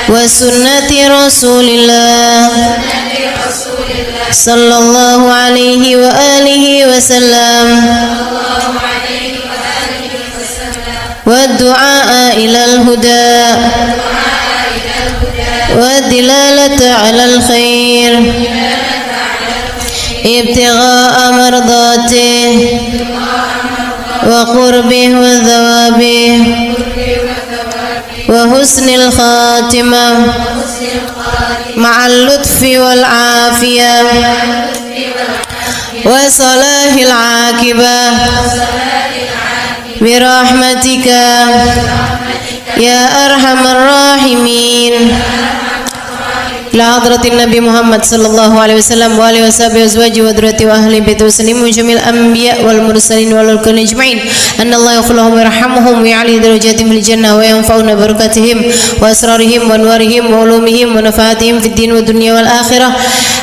wa sunnati rasulillah sallallahu alaihi wa alihi wa sallam wa du'a ila al-huda والدلالة على الخير ابتغاء مرضاته وقربه وثوابه وحسن الخاتمة مع اللطف والعافية وصلاح العاقبة برحمتك يا أرحم الراحمين. إلى حضرة النبي محمد صلى الله عليه وسلم وآله وصحبه وأزواجه وذريته وأهل بيته وسلم وجميع الأنبياء والمرسلين والكل أجمعين أن الله يغفر لهم ويرحمهم ويعلي درجاتهم في الجنة وينفعنا بركاتهم وأسرارهم وأنوارهم وعلومهم ونفعاتهم في الدين والدنيا والآخرة.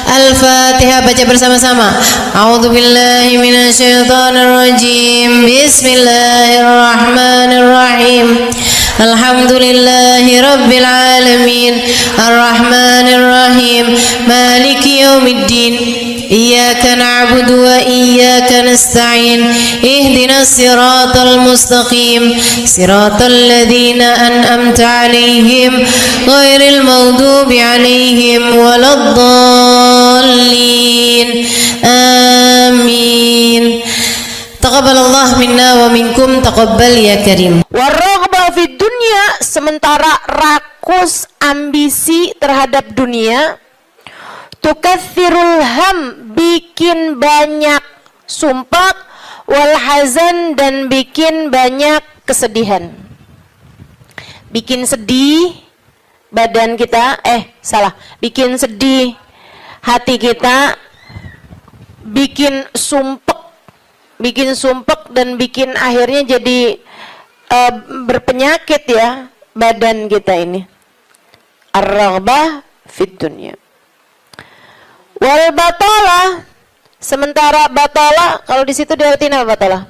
Al-Fatihah, baca bersama-sama. A'udzu billahi minasy syaithanir rajim. Bismillahirrahmanirrahim. Alhamdulillahi rabbil alamin. Arrahmanir rahim. Maliki yaumiddin. Iyyaka na'budu wa iyyaka nasta'in. Ihdinas siratal mustaqim. Siratal ladzina an'amta 'alaihim ghairil maghdubi 'alaihim waladdallin. Amin. Taqabbalallah minna wa minkum, taqabbal ya karim. Warraghba fid dunya, sementara rakus ambisi terhadap dunia, tukathirul ham, bikin banyak sumpah, wal hazan, dan bikin banyak kesedihan. Bikin sedih badan kita, bikin sedih hati kita, bikin sumpek dan bikin akhirnya jadi berpenyakit ya badan kita ini. Ar-raghbah fid dunya. Wal batalah, sementara batalah, kalau di situ diartiin apa batalah?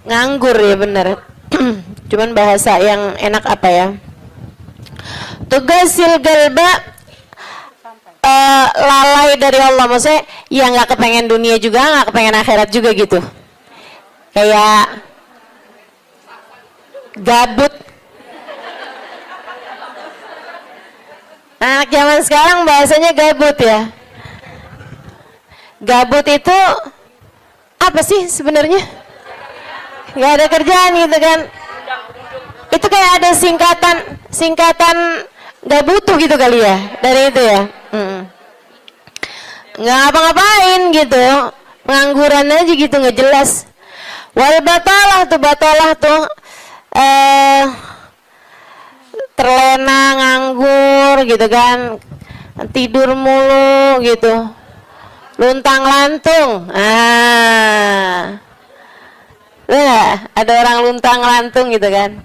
Nganggur ya, benar. Cuman bahasa yang enak apa ya? Tugasil galba, lalai dari Allah, maksudnya ya nggak kepengen dunia juga, nggak kepengen akhirat juga gitu, kayak gabut. Anak zaman sekarang bahasanya gabut ya. Gabut itu apa sih sebenarnya? Nggak ada kerjaan gitu kan? Itu kayak ada singkatan nggak butuh gitu kali ya dari itu ya. Nggak ngapa-ngapain gitu, pengangguran aja gitu, nggak jelas. Wal batalah tuh terlena, nganggur gitu kan, tidur mulu gitu, luntang lantung. Nah, ada orang luntang lantung gitu kan.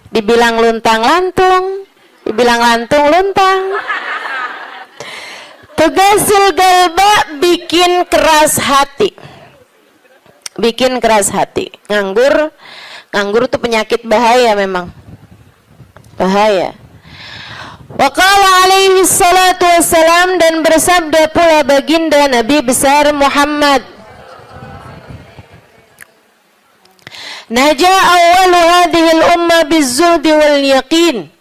Dibilang luntang lantung, dibilang lantung luntang. Tugasil galba, bikin keras hati. Bikin keras hati. Nganggur tuh penyakit bahaya memang. Bahaya. Wa qala alaihi salatu wassalam, dan bersabda pula baginda Nabi besar Muhammad, Naja awalu hadhil umma bizzuhdi wal yaqin.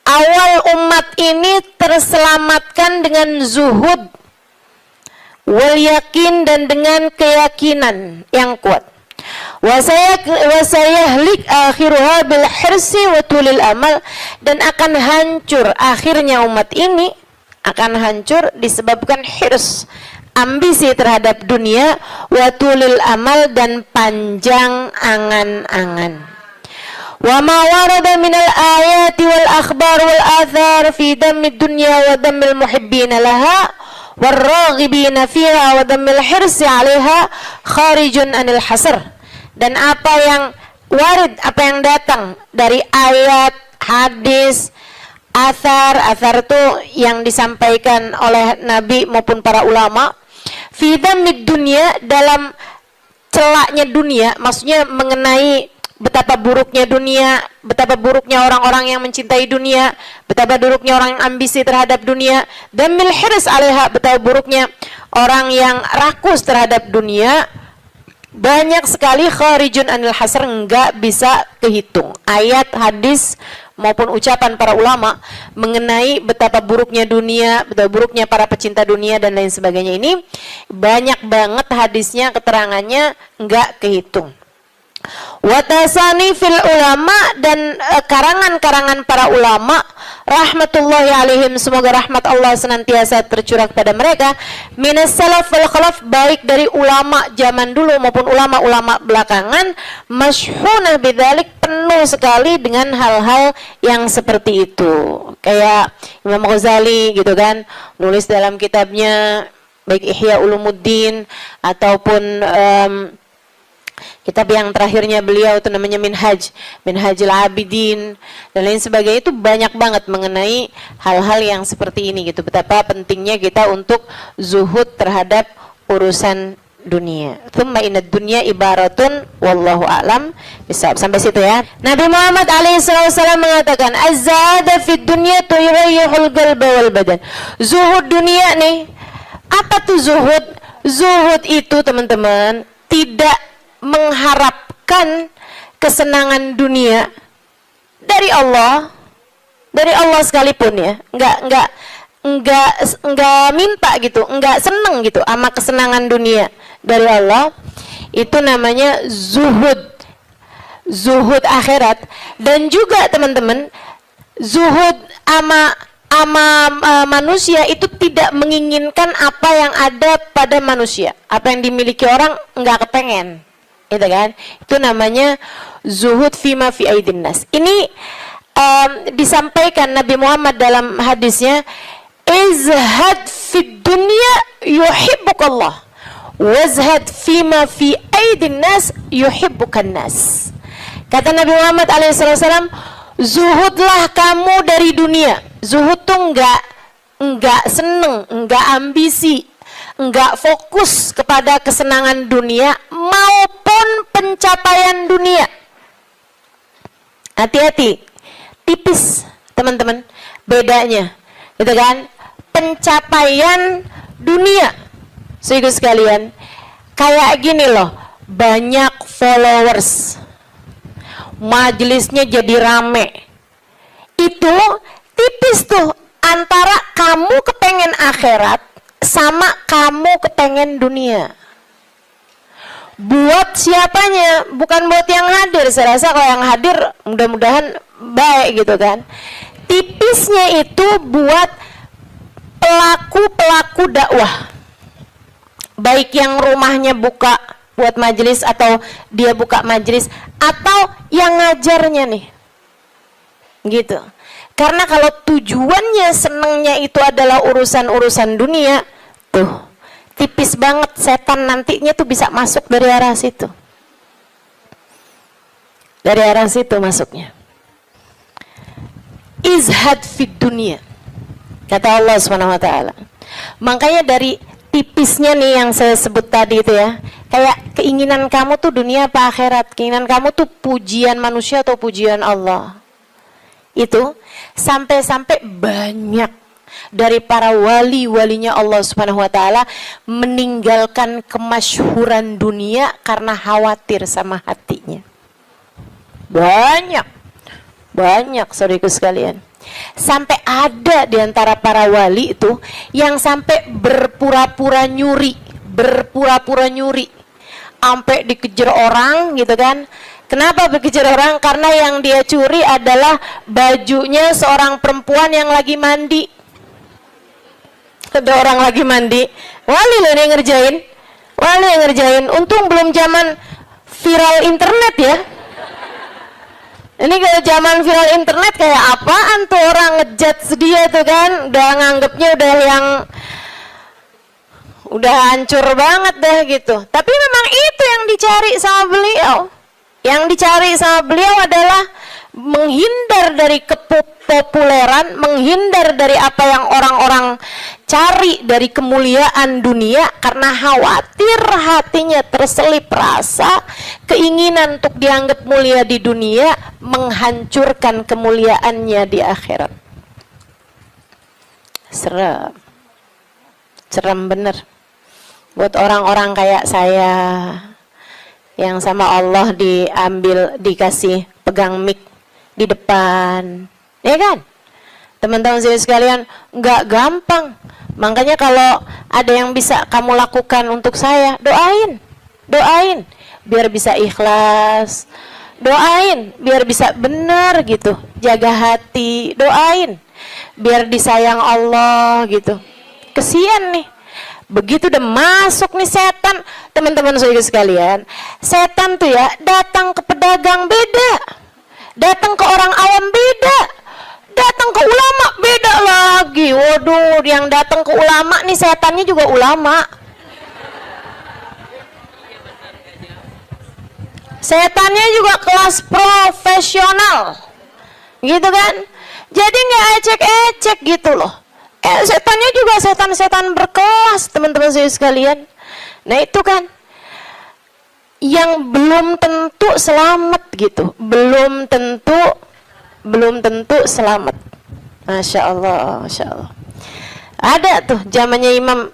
Awal umat ini terselamatkan dengan zuhud wal yakin, dan dengan keyakinan yang kuat. Wasayahlik akhiruha bil hirsi wa tulil amal, dan akan hancur akhirnya umat ini, akan hancur disebabkan hirs, ambisi terhadap dunia, wa tulil amal, dan panjang angan-angan. Wa ma warada minal ayati wal akhbar wal athar fi dammi dunya wa dammil muhibbina laha warraghibina fiha wa dammil hirsi 'alaiha kharijun anil hasr. Dan apa yang warid, apa yang datang dari ayat, hadis, athar itu yang disampaikan oleh Nabi maupun para ulama, fi dammid dunya, dalam celaknya dunia, maksudnya mengenai betapa buruknya dunia, betapa buruknya orang-orang yang mencintai dunia, betapa buruknya orang yang ambisi terhadap dunia, dan mil hirs 'alaiha, betapa buruknya orang yang rakus terhadap dunia. Banyak sekali kharijun anil hasr, enggak bisa kehitung. Ayat, hadis maupun ucapan para ulama mengenai betapa buruknya dunia, betapa buruknya para pecinta dunia dan lain sebagainya, ini banyak banget hadisnya, keterangannya enggak kehitung. Watasani fil ulama, dan karangan-karangan para ulama rahmatullahi alaihim, semoga rahmat Allah senantiasa tercurah kepada mereka, minas salaf wal khalaf, baik dari ulama zaman dulu maupun ulama-ulama belakangan, masyhunah bidzalik, penuh sekali dengan hal-hal yang seperti itu. Kayak Imam Ghazali gitu kan, nulis dalam kitabnya baik Ihya Ulumuddin ataupun kitab yang terakhirnya beliau itu namanya Minhajul Abidin dan lain sebagainya, itu banyak banget mengenai hal-hal yang seperti ini gitu. Betapa pentingnya kita untuk zuhud terhadap urusan dunia. Tsumma inad dunya ibaratun wallahu a'lam bisawab. Sampai situ ya. Nabi Muhammad alaihissalam mengatakan, az-zahada fid dunya turayyihul qalba wal badan. Zuhud dunia nih. Apa tuh zuhud? Zuhud itu teman-teman tidak mengharapkan kesenangan dunia dari Allah sekalipun ya, enggak minta gitu, enggak seneng gitu sama kesenangan dunia dari Allah. Itu namanya zuhud akhirat. Dan juga teman-teman, zuhud ama manusia itu tidak menginginkan apa yang ada pada manusia, apa yang dimiliki orang enggak kepengen. Itu kan, itu namanya zuhud fima fi aidin nas. Ini disampaikan Nabi Muhammad dalam hadisnya, izhad fid dunya yuhibbukallah, wazhad fima fi aidin nas yuhibbukan nas. Kata Nabi Muhammad alaihissalam, zuhudlah kamu dari dunia. Zuhud tuh enggak seneng, enggak ambisi, enggak fokus kepada kesenangan dunia maupun pencapaian dunia. Hati-hati, tipis teman-teman bedanya, gitu kan? Pencapaian dunia, saudara sekalian, kayak gini loh, banyak followers, majelisnya jadi rame, itu tipis tuh antara kamu kepengen akhirat sama kamu kepengen dunia. Buat siapanya? Bukan buat yang hadir. Saya rasa kalau yang hadir mudah-mudahan baik gitu kan. Tipisnya itu buat pelaku-pelaku dakwah, baik yang rumahnya buka buat majelis atau dia buka majelis, atau yang ngajarnya nih gitu. Karena kalau tujuannya senengnya itu adalah urusan-urusan dunia, tuh tipis banget, setan nantinya tuh bisa masuk dari arah situ. Dari arah situ masuknya. Izhad fid dunia, kata Allah Subhanahu wa taala. Makanya dari tipisnya nih yang saya sebut tadi itu ya, kayak keinginan kamu tuh dunia apa akhirat, keinginan kamu tuh pujian manusia atau pujian Allah. Itu sampai-sampai banyak dari para wali-walinya Allah Subhanahu wa taala meninggalkan kemasyhuran dunia karena khawatir sama hatinya. Banyak saudaraku sekalian. Sampai ada di antara para wali itu yang sampai berpura-pura nyuri, sampai dikejar orang gitu kan. Kenapa dikejar orang? Karena yang dia curi adalah bajunya seorang perempuan yang lagi mandi. Ada orang lagi mandi, wali loh yang ngerjain. Untung belum zaman viral internet ya. Ini kalau zaman viral internet kayak apaan tuh, orang ngejudge dia tuh kan, udah nganggepnya udah hancur banget deh gitu. Tapi memang itu yang dicari sama beliau. Yang dicari sama beliau adalah menghindar dari kepopuleran, menghindar dari apa yang orang-orang cari dari kemuliaan dunia, karena khawatir hatinya terselip rasa keinginan untuk dianggap mulia di dunia, menghancurkan kemuliaannya di akhirat. Serem bener buat orang-orang kayak saya yang sama Allah dikasih pegang mic di depan, ya kan? Teman-teman sekalian, nggak gampang. Makanya kalau ada yang bisa kamu lakukan untuk saya, doain, biar bisa ikhlas, doain, biar bisa benar gitu, jaga hati, doain, biar disayang Allah gitu. Kesian nih, begitu udah masuk nih setan, teman-teman sekalian, setan tuh ya datang ke pedagang beda. Datang ke orang awam beda, datang ke ulama beda lagi. Waduh, yang datang ke ulama nih setannya juga ulama. Setannya juga kelas profesional, gitu kan? Jadi nggak ecek-ecek gitu loh. Setannya juga setan-setan berkelas, teman-teman saya sekalian. Nah itu kan yang belum tentu selamat gitu, belum tentu selamat. Masya Allah. Ada tuh zamannya Imam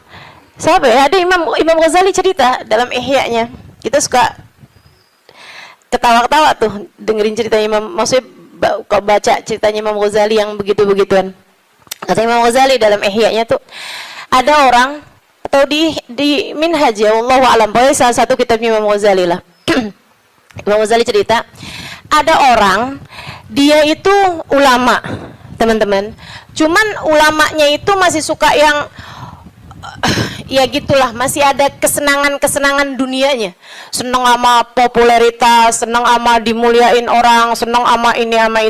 siapa ya, ada Imam Ghazali cerita dalam Ihya-nya. Kita suka ketawa-ketawa tuh dengerin cerita Imam, maksudnya kalau baca ceritanya Imam Ghazali yang begitu-begituan. Kata Imam Ghazali dalam Ihya-nya tuh, ada orang atau di Minhaj ya, wallahu a'lam, pokoknya salah satu kitabnya Imam Ghazali lah. Imam Ghazali cerita, ada orang dia itu ulama, teman-teman. Cuman ulamanya itu masih suka yang ya gitulah, masih ada kesenangan dunianya. Senang sama popularitas, senang sama dimuliain orang, senang sama ini sama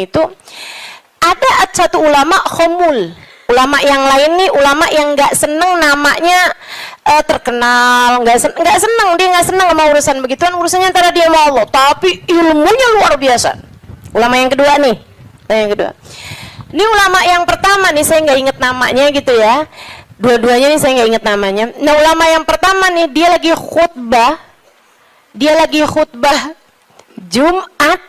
itu. Ada satu ulama khomul. Ulama yang lain nih, ulama yang nggak seneng namanya terkenal, nggak seneng, dia nggak seneng sama urusan begituan, urusannya antara dia sama Allah, tapi ilmunya luar biasa. Ulama yang kedua nih, ini ulama yang pertama nih, saya nggak inget namanya gitu ya, dua-duanya nih saya nggak inget namanya. Nah ulama yang pertama nih, dia lagi khutbah Jumat,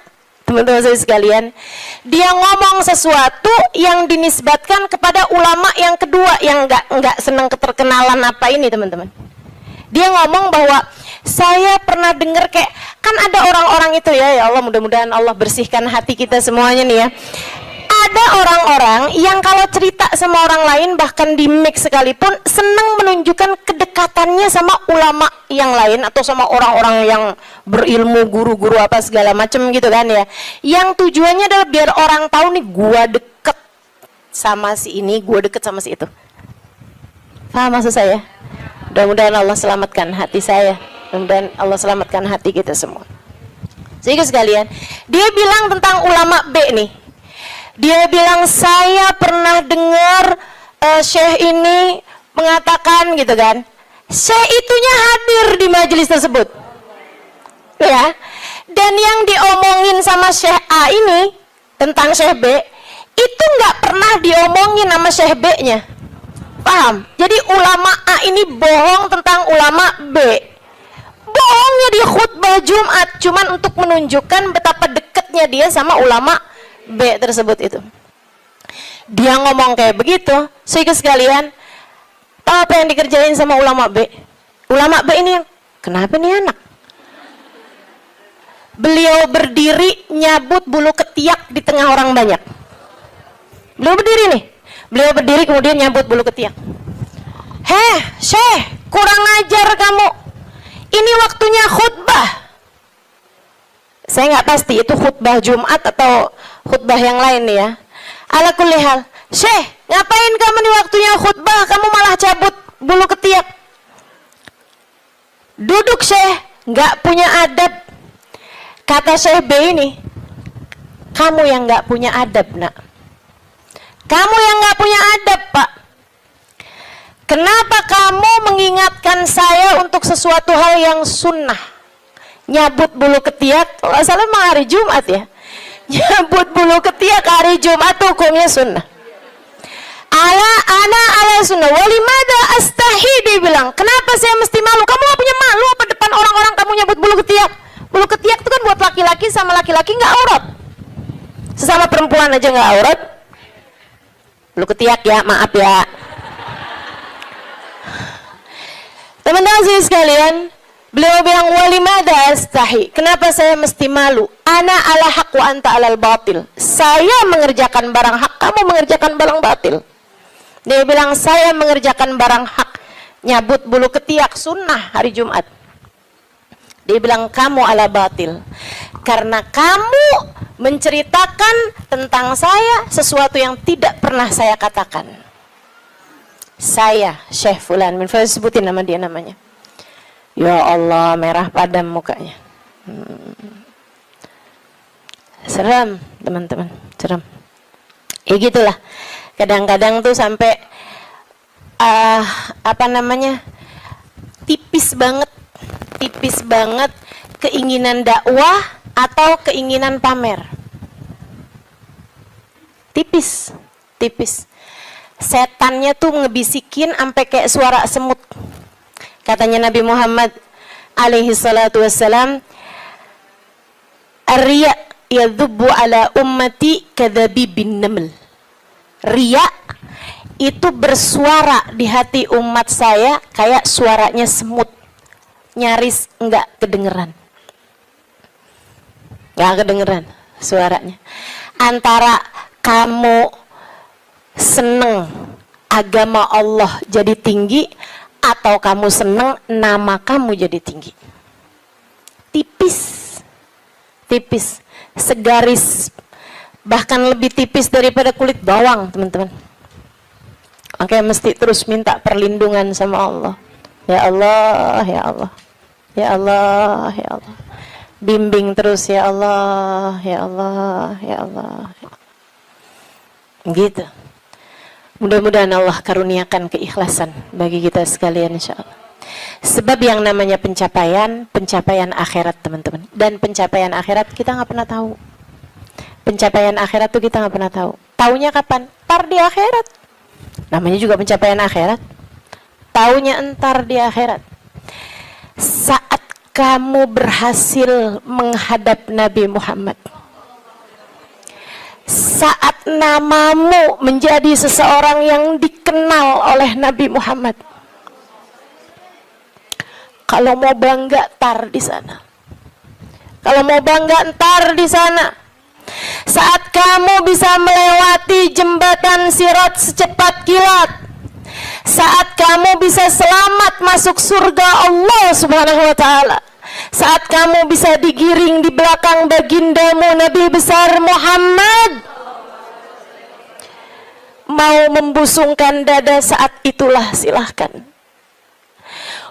teman-teman saya sekalian, dia ngomong sesuatu yang dinisbatkan kepada ulama yang kedua yang nggak senang keterkenalan apa ini, teman-teman. Dia ngomong bahwa saya pernah dengar kayak, kan ada orang-orang itu ya Allah, mudah-mudahan Allah bersihkan hati kita semuanya nih ya. Ada orang-orang yang kalau cerita sama orang lain, bahkan di mic sekalipun, senang menunjukkan kedekatannya sama ulama yang lain atau sama orang-orang yang berilmu, guru-guru apa segala macam gitu kan ya. Yang tujuannya adalah biar orang tahu nih, gua deket sama si ini, gua deket sama si itu. Paham maksud saya? Mudah-mudahan Allah selamatkan hati saya, mudah-mudahan Allah selamatkan hati kita semua. Sehingga sekalian, dia bilang tentang ulama B nih. Dia bilang, saya pernah dengar syekh ini mengatakan gitu kan. Syekh itunya hadir di majelis tersebut. Ya. Dan yang diomongin sama Syekh A ini tentang Syekh B itu nggak pernah diomongin sama Syekh B-nya. Paham? Jadi ulama A ini bohong tentang ulama B. Bohongnya di khutbah Jumat cuman untuk menunjukkan betapa dekatnya dia sama ulama B tersebut itu. Dia ngomong kayak begitu, sehingga sekalian, tahu apa yang dikerjain sama ulama B? Ulama B ini, kenapa nih anak? Beliau berdiri nyabut bulu ketiak di tengah orang banyak. Beliau berdiri nih. Beliau berdiri kemudian nyabut bulu ketiak. Heh, Syekh, kurang ajar kamu. Ini waktunya khutbah. Saya nggak pasti itu khutbah Jumat atau khutbah yang lain nih ya. Ala kulli hal. Syekh, ngapain kamu di waktunya khutbah? Kamu malah cabut bulu ketiak. Duduk Syekh, nggak punya adab. Kata Syekh B ini, kamu yang nggak punya adab nak. Kamu yang nggak punya adab pak. Kenapa kamu mengingatkan saya untuk sesuatu hal yang sunnah? Nyabut bulu ketiak, kalau nggak salah emang hari Jumat ya. Nyabut bulu ketiak hari Jumat hukumnya sunnah. Ala sunnah. Walimada astahi, dia bilang. Kenapa saya mesti malu? Kamu nggak punya malu apa depan orang-orang kamu nyabut bulu ketiak? Bulu ketiak itu kan buat laki-laki sama laki-laki nggak aurat. Sesama perempuan aja nggak aurat. Bulu ketiak ya, maaf ya. Teman-teman sekalian, beliau bilang walimada astahi. Kenapa saya mesti malu? Ana ala haq wa anta alal batil. Saya mengerjakan barang hak, kamu mengerjakan barang batil. Dia bilang saya mengerjakan barang hak, nyabut bulu ketiak sunnah hari Jumat. Dia bilang kamu ala batil karena kamu menceritakan tentang saya sesuatu yang tidak pernah saya katakan. Saya Syekh Fulan, sebutin nama dia namanya. Ya Allah, merah padam mukanya. Seram teman-teman, seram. Ya gitulah. Kadang-kadang tuh sampai tipis banget keinginan dakwah atau keinginan pamer. Tipis. Setannya tuh ngebisikin sampai kayak suara semut. Katanya Nabi Muhammad alaihi salatu wassalam, "Ar-riya yadhubbu ala ummati kadzabibin naml." Riya itu bersuara di hati umat saya kayak suaranya semut. Nyaris enggak kedengeran. Enggak kedengeran suaranya. Antara kamu seneng agama Allah jadi tinggi atau kamu seneng nama kamu jadi tinggi. Tipis, segaris, bahkan lebih tipis daripada kulit bawang teman-teman. Oke, mesti terus minta perlindungan sama Allah. Ya Allah, ya Allah, ya Allah, ya Allah. Bimbing terus ya Allah, ya Allah, ya Allah. Gitu. Mudah-mudahan Allah karuniakan keikhlasan bagi kita sekalian insyaallah. Sebab yang namanya pencapaian akhirat teman-teman. Dan pencapaian akhirat kita nggak pernah tahu. Pencapaian akhirat tuh kita nggak pernah tahu. Taunya kapan? Ntar di akhirat. Namanya juga pencapaian akhirat. Taunya entar di akhirat. Saat kamu berhasil menghadap Nabi Muhammad. Saat namamu menjadi seseorang yang dikenal oleh Nabi Muhammad. Kalau mau bangga tar di sana. Kalau mau bangga ntar di sana. Saat kamu bisa melewati jembatan Sirat secepat kilat. Saat kamu bisa selamat masuk surga Allah Subhanahu wa taala. Saat kamu bisa digiring di belakang bagindamu Nabi besar Muhammad. Mau membusungkan dada saat itulah silahkan.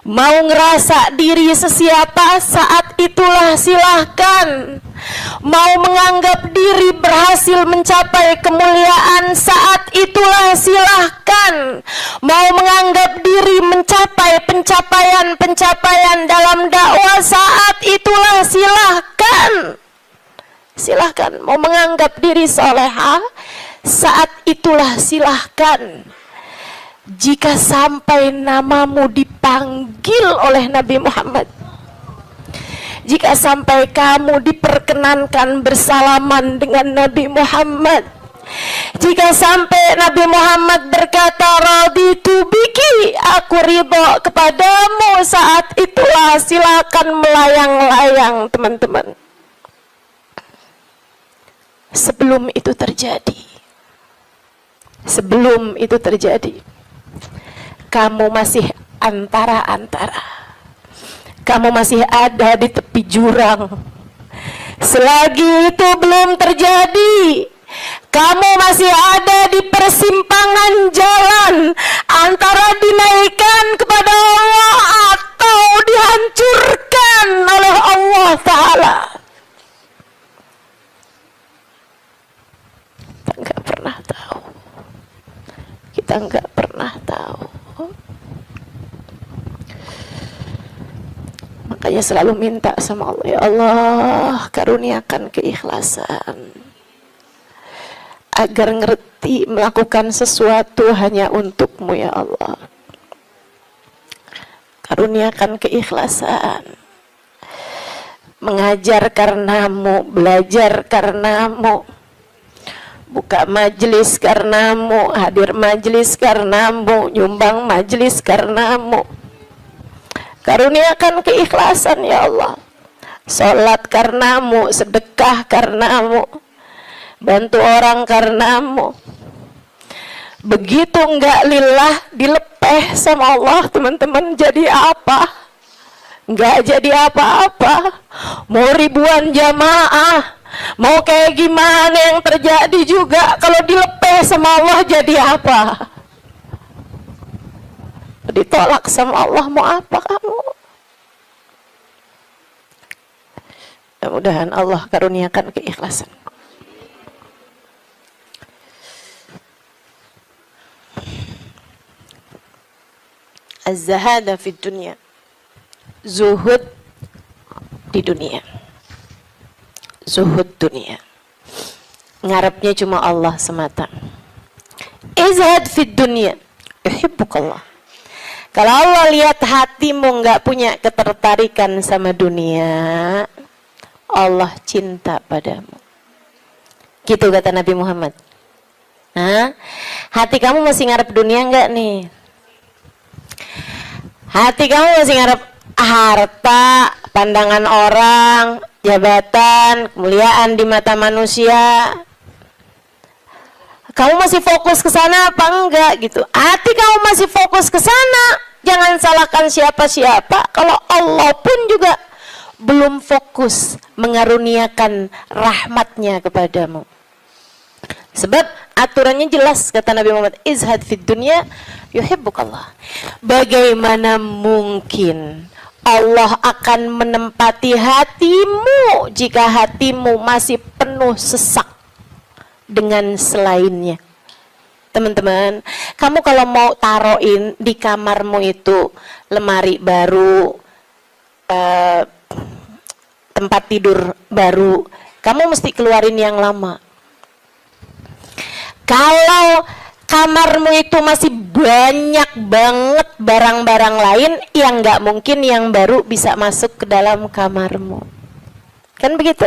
Mau ngerasa diri sesiapa saat itulah silahkan. Mau menganggap diri berhasil mencapai kemuliaan saat itulah silahkan. Mau menganggap diri mencapai pencapaian dalam dakwah saat itulah silahkan. silahkan. Mau menganggap diri soleha, saat itulah silahkan. Jika sampai namamu dipanggil oleh Nabi Muhammad, jika sampai kamu diperkenankan bersalaman dengan Nabi Muhammad, jika sampai Nabi Muhammad berkata raditu biki, aku ridho kepadamu, saat itulah silakan melayang-layang teman-teman. Sebelum itu terjadi, kamu masih antara-antara, kamu masih ada di tepi jurang. Selagi itu belum terjadi, kamu masih ada di persimpangan jalan antara dinaikkan kepada Allah atau dihancurkan oleh Allah Ta'ala. Kita nggak pernah tahu. Kita nggak pernah tahu. Makanya selalu minta sama Allah, ya Allah, karuniakan keikhlasan agar ngerti melakukan sesuatu hanya untukmu, ya Allah. Karuniakan keikhlasan, mengajar karenamu, belajar karenamu, buka majelis karenamu, hadir majelis karenamu, nyumbang majelis karenamu. Karuniakan keikhlasan, ya Allah. Sholat karenamu, sedekah karenamu, bantu orang karenamu. Begitu enggak lillah, dilepeh sama Allah, teman-teman, jadi apa? Enggak jadi apa-apa. Mau ribuan jamaah, mau kayak gimana yang terjadi juga, kalau dilepeh sama Allah jadi apa? Ditolak sama Allah, mau apa kamu? Mudah-mudahan Allah karuniakan keikhlasan. Az-zahada fi dunya, zuhud di dunia, zuhud dunia, ngarepnya cuma Allah semata. Izhad fi dunya, yuhibbukallah. Kalau Allah lihat hatimu nggak punya ketertarikan sama dunia, Allah cinta padamu. Gitu kata Nabi Muhammad. Hah? Hati kamu masih ngarep dunia nggak nih? Hati kamu masih ngarep harta, pandangan orang, jabatan, kemuliaan di mata manusia? Kamu masih fokus ke sana apa enggak gitu? Hati kamu masih fokus ke sana, jangan salahkan siapa-siapa. Kalau Allah pun juga belum fokus mengaruniakan rahmatnya kepadamu. Sebab aturannya jelas, kata Nabi Muhammad, izhad fid dunya yuhibbukallah. Bagaimana mungkin Allah akan menempati hatimu jika hatimu masih penuh sesak dengan selainnya? Teman-teman, kamu kalau mau taruhin di kamarmu itu lemari baru, tempat tidur baru, kamu mesti keluarin yang lama. Kalau kamarmu itu masih banyak banget barang-barang lain, yang nggak mungkin yang baru bisa masuk ke dalam kamarmu. Kan begitu?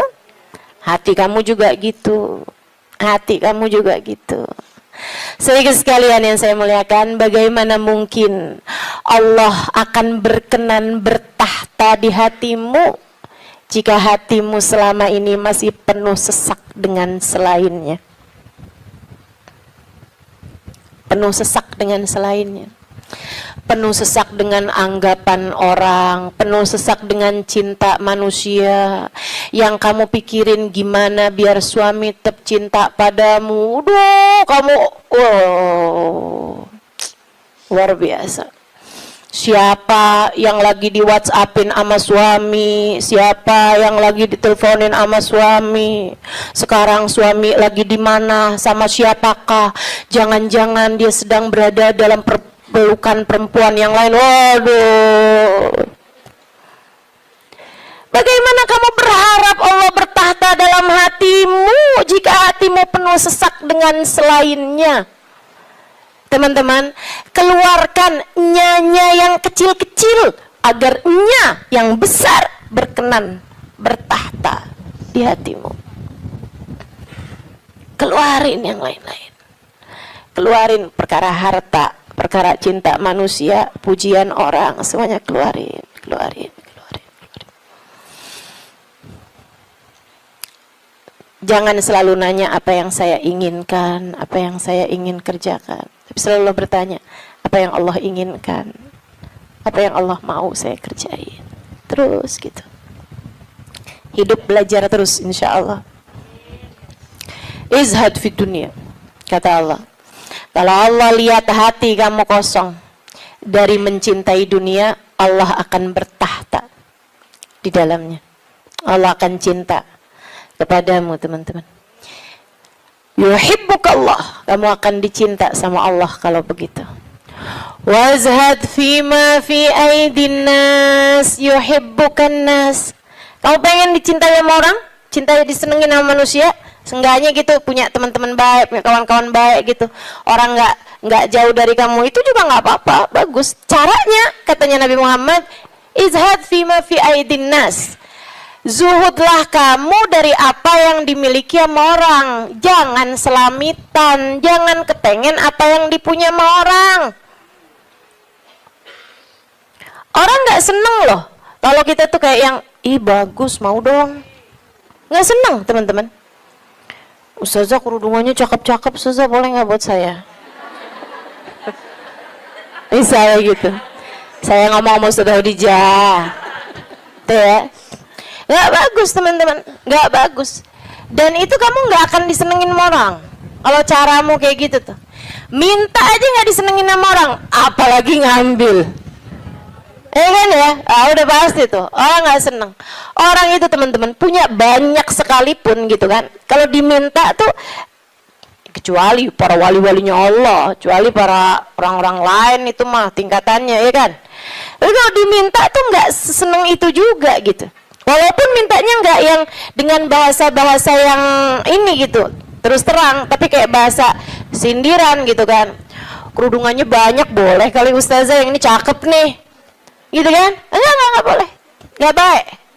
Hati kamu juga gitu. Hati kamu juga gitu. Sehingga sekalian yang saya muliakan, bagaimana mungkin Allah akan berkenan bertahta di hatimu jika hatimu selama ini masih penuh sesak dengan selainnya? Penuh sesak dengan selainnya, penuh sesak dengan anggapan orang, penuh sesak dengan cinta manusia. Yang kamu pikirin gimana biar suami tetap cinta padamu. Kamu luar biasa. Siapa yang lagi di WhatsAppin sama suami, siapa yang lagi diteleponin sama suami, sekarang suami lagi di mana, sama siapakah, jangan-jangan dia sedang berada dalam pelukan perempuan yang lain. Waduh, Bagaimana kamu berharap Allah bertahta dalam hatimu jika hatimu penuh sesak dengan selainnya? Teman-teman, keluarkan nya yang kecil-kecil agar nya yang besar berkenan bertahta di hatimu. Keluarin yang lain-lain. Keluarin perkara harta, perkara cinta manusia, pujian orang, semuanya keluarin. Jangan selalu nanya apa yang saya inginkan, apa yang saya ingin kerjakan. Tapi selalu bertanya, apa yang Allah inginkan, apa yang Allah mau saya kerjain. Terus gitu. Hidup belajar terus insya Allah. Izhad fi dunia, kata Allah. Kalau Allah lihat hati kamu kosong dari mencintai dunia, Allah akan bertahta di dalamnya. Allah akan cinta kepadamu, teman-teman. Yuhibbukallah, kamu akan dicinta sama Allah kalau begitu. Wazhad fima fi aidin nas yuhibbukan nas. Kamu pengen dicintai sama orang, cintai disenengin sama manusia, seenggaknya gitu punya teman-teman baik, punya kawan-kawan baik gitu. Orang nggak jauh dari kamu, itu juga nggak apa-apa, bagus. Caranya katanya Nabi Muhammad, izhad fima fi aidin nas. Zuhudlah kamu dari apa yang dimiliki sama orang. Jangan selamitan, jangan kepengen apa yang dipunya sama orang. Orang nggak seneng loh kalau kita tuh kayak yang, ih bagus, mau dong. Nggak seneng, teman-teman. Ustazah kerudungannya cakep-cakep, Ustazah boleh nggak buat saya? Misalnya gitu. Saya ngomong sama Ustazah Khadijah. Tuh ya. Nggak bagus, teman-teman. Nggak bagus. Dan itu kamu nggak akan disenengin sama orang kalau caramu kayak gitu tuh. Minta aja nggak disenengin sama orang, apalagi ngambil. Kan ya? Udah pasti tuh. Orang nggak seneng. Orang itu, teman-teman, punya banyak sekalipun gitu kan. Kalau diminta tuh, kecuali para wali-walinya Allah, kecuali para orang-orang lain itu mah tingkatannya, ya kan? Tapi kalau diminta tuh nggak seneng itu juga gitu. Walaupun mintanya nggak yang dengan bahasa-bahasa yang ini gitu, terus terang, tapi kayak bahasa sindiran gitu kan. Kerudungannya banyak, boleh kali Ustazah, yang ini cakep nih, gitu kan? Enggak boleh,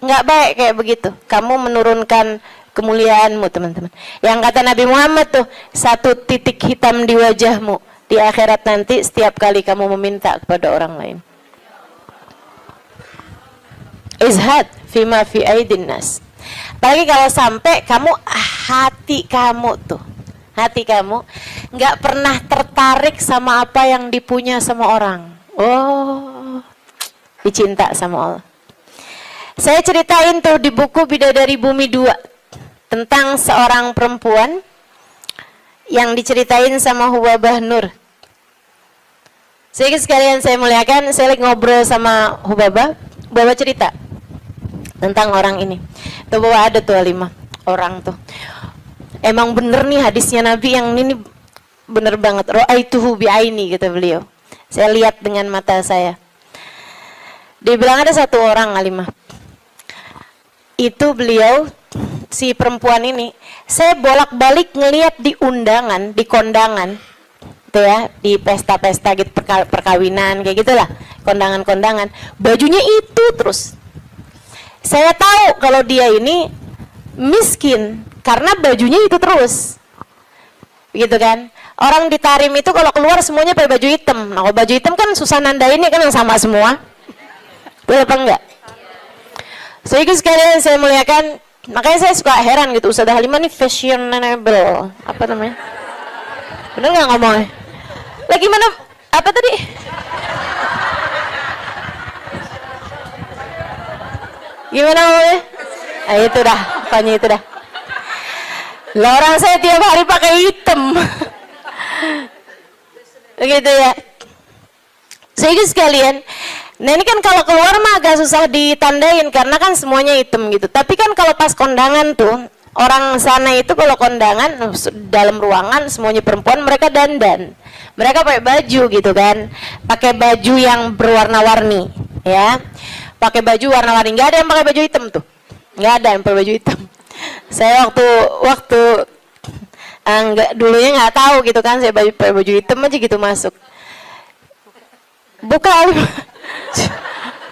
nggak baik kayak begitu. Kamu menurunkan kemuliaanmu, teman-teman. Yang kata Nabi Muhammad tuh, satu titik hitam di wajahmu di akhirat nanti setiap kali kamu meminta kepada orang lain. Izhad fima fi aidin nas. Apalagi kalau sampai kamu, hati kamu nggak pernah tertarik sama apa yang dipunya sama orang. Oh, dicinta sama Allah. Saya ceritain tuh di buku Bidadari Bumi 2 tentang seorang perempuan yang diceritain sama Hubabah Nur. Sekalian saya muliakan, saya lagi ngobrol sama Hubabah cerita tentang orang ini. Tuh bahwa ada tuh 5 orang tuh. Emang bener nih hadisnya Nabi yang ini bener banget. Ra'aituhu bi'aini, kata beliau. Saya lihat dengan mata saya. Dia bilang ada satu orang, Alimah. Itu beliau, si perempuan ini, saya bolak-balik ngelihat di undangan, di kondangan, tuh ya, di pesta-pesta gitu, perkawinan kayak gitulah, kondangan-kondangan, bajunya itu terus. Saya tahu kalau dia ini miskin karena bajunya itu terus, gitu kan? Orang di Tarim itu kalau keluar semuanya pakai baju hitam. Nah, kalau baju hitam kan susah nandainnya kan yang sama semua. Boleh apa enggak? Jadi sekalian saya muliakan, makanya saya suka heran gitu, Ustazah Halimah nih fashionable, apa namanya? Bener nggak ngomongnya? Lagi mana? Apa tadi? Gimana ngomongnya? Itu dah, pokoknya itu dah. Lah orang saya tiap hari pakai hitam. Begitu ya. Jadi sekalian, nah ini kan kalau keluar mah agak susah ditandain karena kan semuanya hitam gitu. Tapi kan kalau pas kondangan tuh, orang sana itu kalau kondangan dalam ruangan semuanya perempuan, mereka dandan. Mereka pakai baju gitu kan. Pakai baju yang berwarna-warni, ya. pakai baju warna-warni. Nggak ada yang pakai baju hitam tuh, nggak ada yang pakai baju hitam. Saya waktu dulunya nggak tahu gitu kan, saya pakai baju hitam aja gitu masuk. Buka,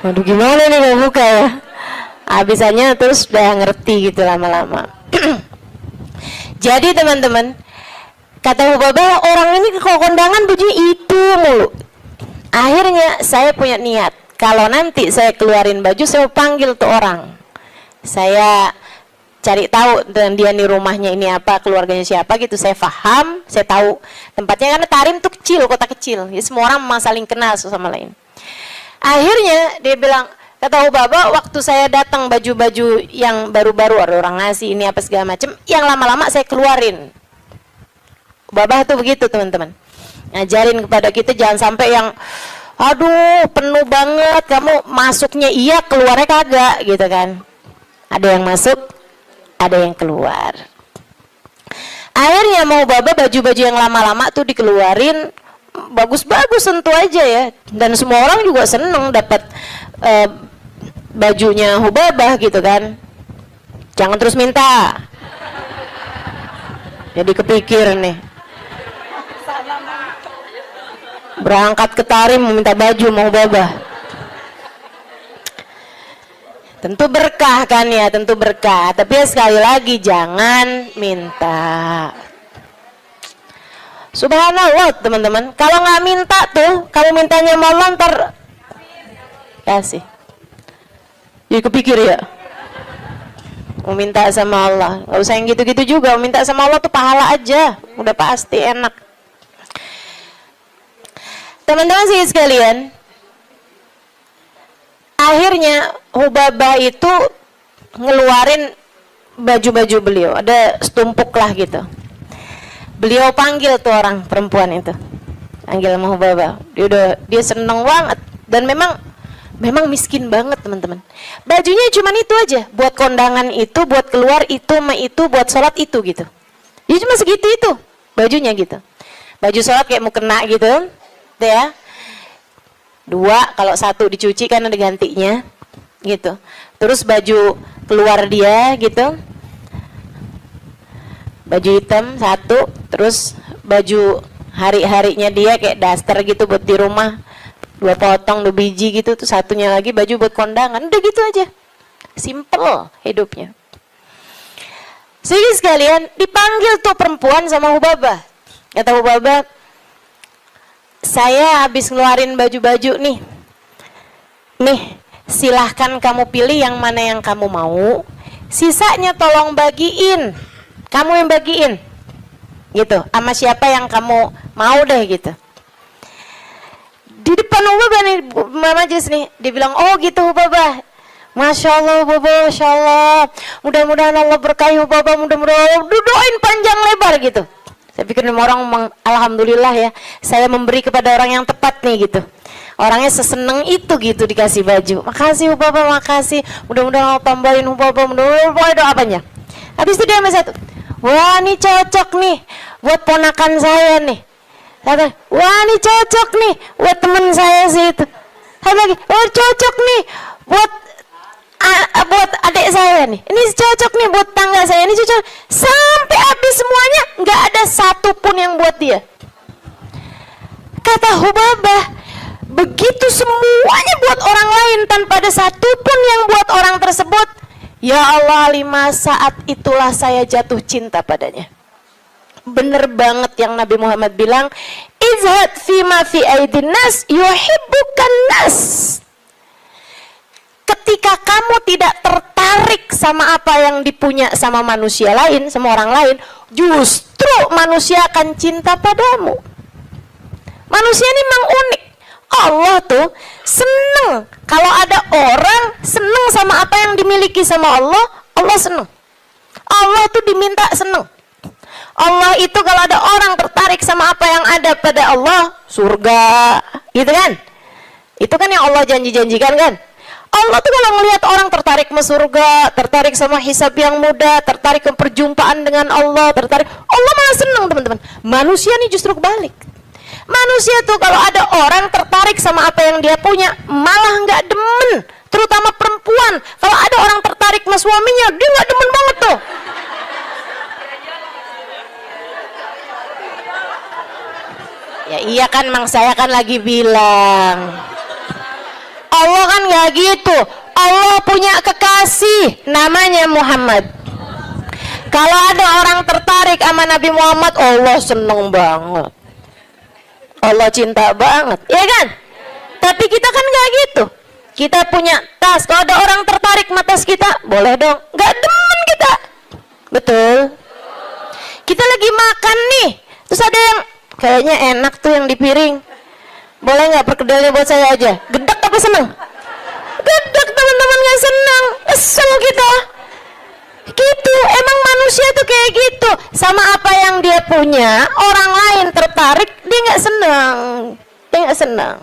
waduh gimana nih mau buka ya? Habisannya terus udah ngerti gitu lama-lama. Jadi teman-teman, kata Hubabah, orang ini kalau kondangan bajunya itu mulu. Akhirnya saya punya niat, kalau nanti saya keluarin baju, saya panggil tuh orang. Saya cari tahu dan dia di rumahnya ini apa, keluarganya siapa gitu. Saya paham, saya tahu tempatnya, karena Tarim tuh kecil, kota kecil. Jadi semua orang memang saling kenal satu sama lain. Akhirnya dia bilang, kata Hubabah, waktu saya datang baju-baju yang baru-baru, ada orang ngasih ini apa segala macam, yang lama-lama saya keluarin. Hubabah tuh begitu teman-teman, ngajarin kepada kita jangan sampai yang aduh penuh banget, kamu masuknya iya keluarnya kagak gitu kan. Ada yang masuk, ada yang keluar. Akhirnya mau Hubabah baju-baju yang lama-lama tuh dikeluarin, bagus-bagus tentu aja ya, dan semua orang juga seneng dapat bajunya Hubabah gitu kan. Jangan terus minta, jadi kepikir nih, berangkat ke Tarim meminta baju mau Hubabah. Tentu berkah kan ya, tentu berkah, tapi ya sekali lagi jangan minta. Subhanallah teman-teman, kalau nggak minta tuh, kamu mintanya Allah ntar kasih. Jadi kepikir ya, mau minta sama Allah, nggak usah yang gitu-gitu juga. Mau minta sama Allah tuh pahala aja, udah pasti enak. Teman-teman sih sekalian, akhirnya Hubabah itu ngeluarin baju-baju beliau, ada setumpuk lah gitu. Beliau panggil tuh orang perempuan itu, panggil sama Hubabah. Dia seneng banget, dan memang miskin banget teman-teman. Bajunya cuma itu aja, buat kondangan itu, buat keluar itu, buat sholat itu gitu. Jadi cuma segitu itu bajunya gitu. Baju sholat kayak mau kena gitu, tuh ya. 2, kalau 1 dicuci kan ada gantinya gitu. Terus baju keluar dia gitu, baju hitam 1, terus baju hari-harinya dia kayak daster gitu buat di rumah, 2 potong 2 biji gitu, tuh 1-nya lagi baju buat kondangan. Udah gitu aja, simple hidupnya. Jadi sekalian dipanggil tuh perempuan sama Hubabah. Kata Hubabah, saya habis ngeluarin baju-baju nih, silahkan kamu pilih yang mana yang kamu mau, sisanya tolong bagiin, kamu yang bagiin gitu, sama siapa yang kamu mau deh gitu. Di depan Hubabah nih, majlis nih, dia bilang, oh gitu Hubabah, Masya Allah Hubabah, Masya Allah, mudah-mudahan Allah berkahi Hubabah, mudah-mudahan doain panjang lebar gitu. Saya pikir orang alhamdulillah ya, saya memberi kepada orang yang tepat nih gitu. Orangnya seseneng itu gitu dikasih baju. Makasih Hubabah, makasih. Mudah-mudahan Allah tambahin Hubabah, mudah-mudahan doa apanya. Habis itu dia sama 1, wah ini cocok nih buat ponakan saya nih. Kata, wah ini cocok nih buat teman saya sih itu. Saya lagi, oh cocok nih buat adik saya nih, ini cocok nih buat tangga saya, ini cocok. Sampai habis semuanya, nggak ada satupun yang buat dia. Kata Hubabah, begitu semuanya buat orang lain tanpa ada satupun yang buat orang tersebut, ya Allah, 5 saat itulah saya jatuh cinta padanya. Bener banget yang Nabi Muhammad bilang, izhad fima fi aidin nas yuhibbukan nas. Ketika kamu tidak tertarik sama apa yang dipunya sama manusia lain, sama orang lain, justru manusia akan cinta padamu. Manusia ini memang unik. Allah tuh seneng kalau ada orang seneng sama apa yang dimiliki sama Allah, Allah seneng. Allah tuh diminta seneng. Allah itu kalau ada orang tertarik sama apa yang ada pada Allah, surga, gitu kan? Itu kan yang Allah janji-janjikan kan? Allah tuh kalau ngelihat orang tertarik ke surga, tertarik sama hisab yang mudah, tertarik ke perjumpaan dengan Allah, Allah malah seneng teman-teman. Manusia nih justru kebalik. Manusia tuh kalau ada orang tertarik sama apa yang dia punya, malah nggak demen, terutama perempuan. Kalau ada orang tertarik sama suaminya, dia nggak demen banget tuh. Ya iya kan, Mang, saya kan lagi bilang. Allah kan nggak gitu. Allah punya kekasih, namanya Muhammad. Kalau ada orang tertarik sama Nabi Muhammad, Allah seneng banget. Allah cinta banget, ya kan? Tapi kita kan nggak gitu. Kita punya tas. Kalau ada orang tertarik sama tas kita, boleh dong. Nggak demen kita, betul? Kita lagi makan nih, terus ada yang kayaknya enak tuh yang di piring. Boleh nggak perkedelnya buat saya aja? Gedek apa seneng? Gedek, teman-teman, nggak seneng. Kesel kita. Gitu, emang manusia tuh kayak gitu. Sama apa yang dia punya, orang lain tertarik, dia nggak senang. Dia nggak senang.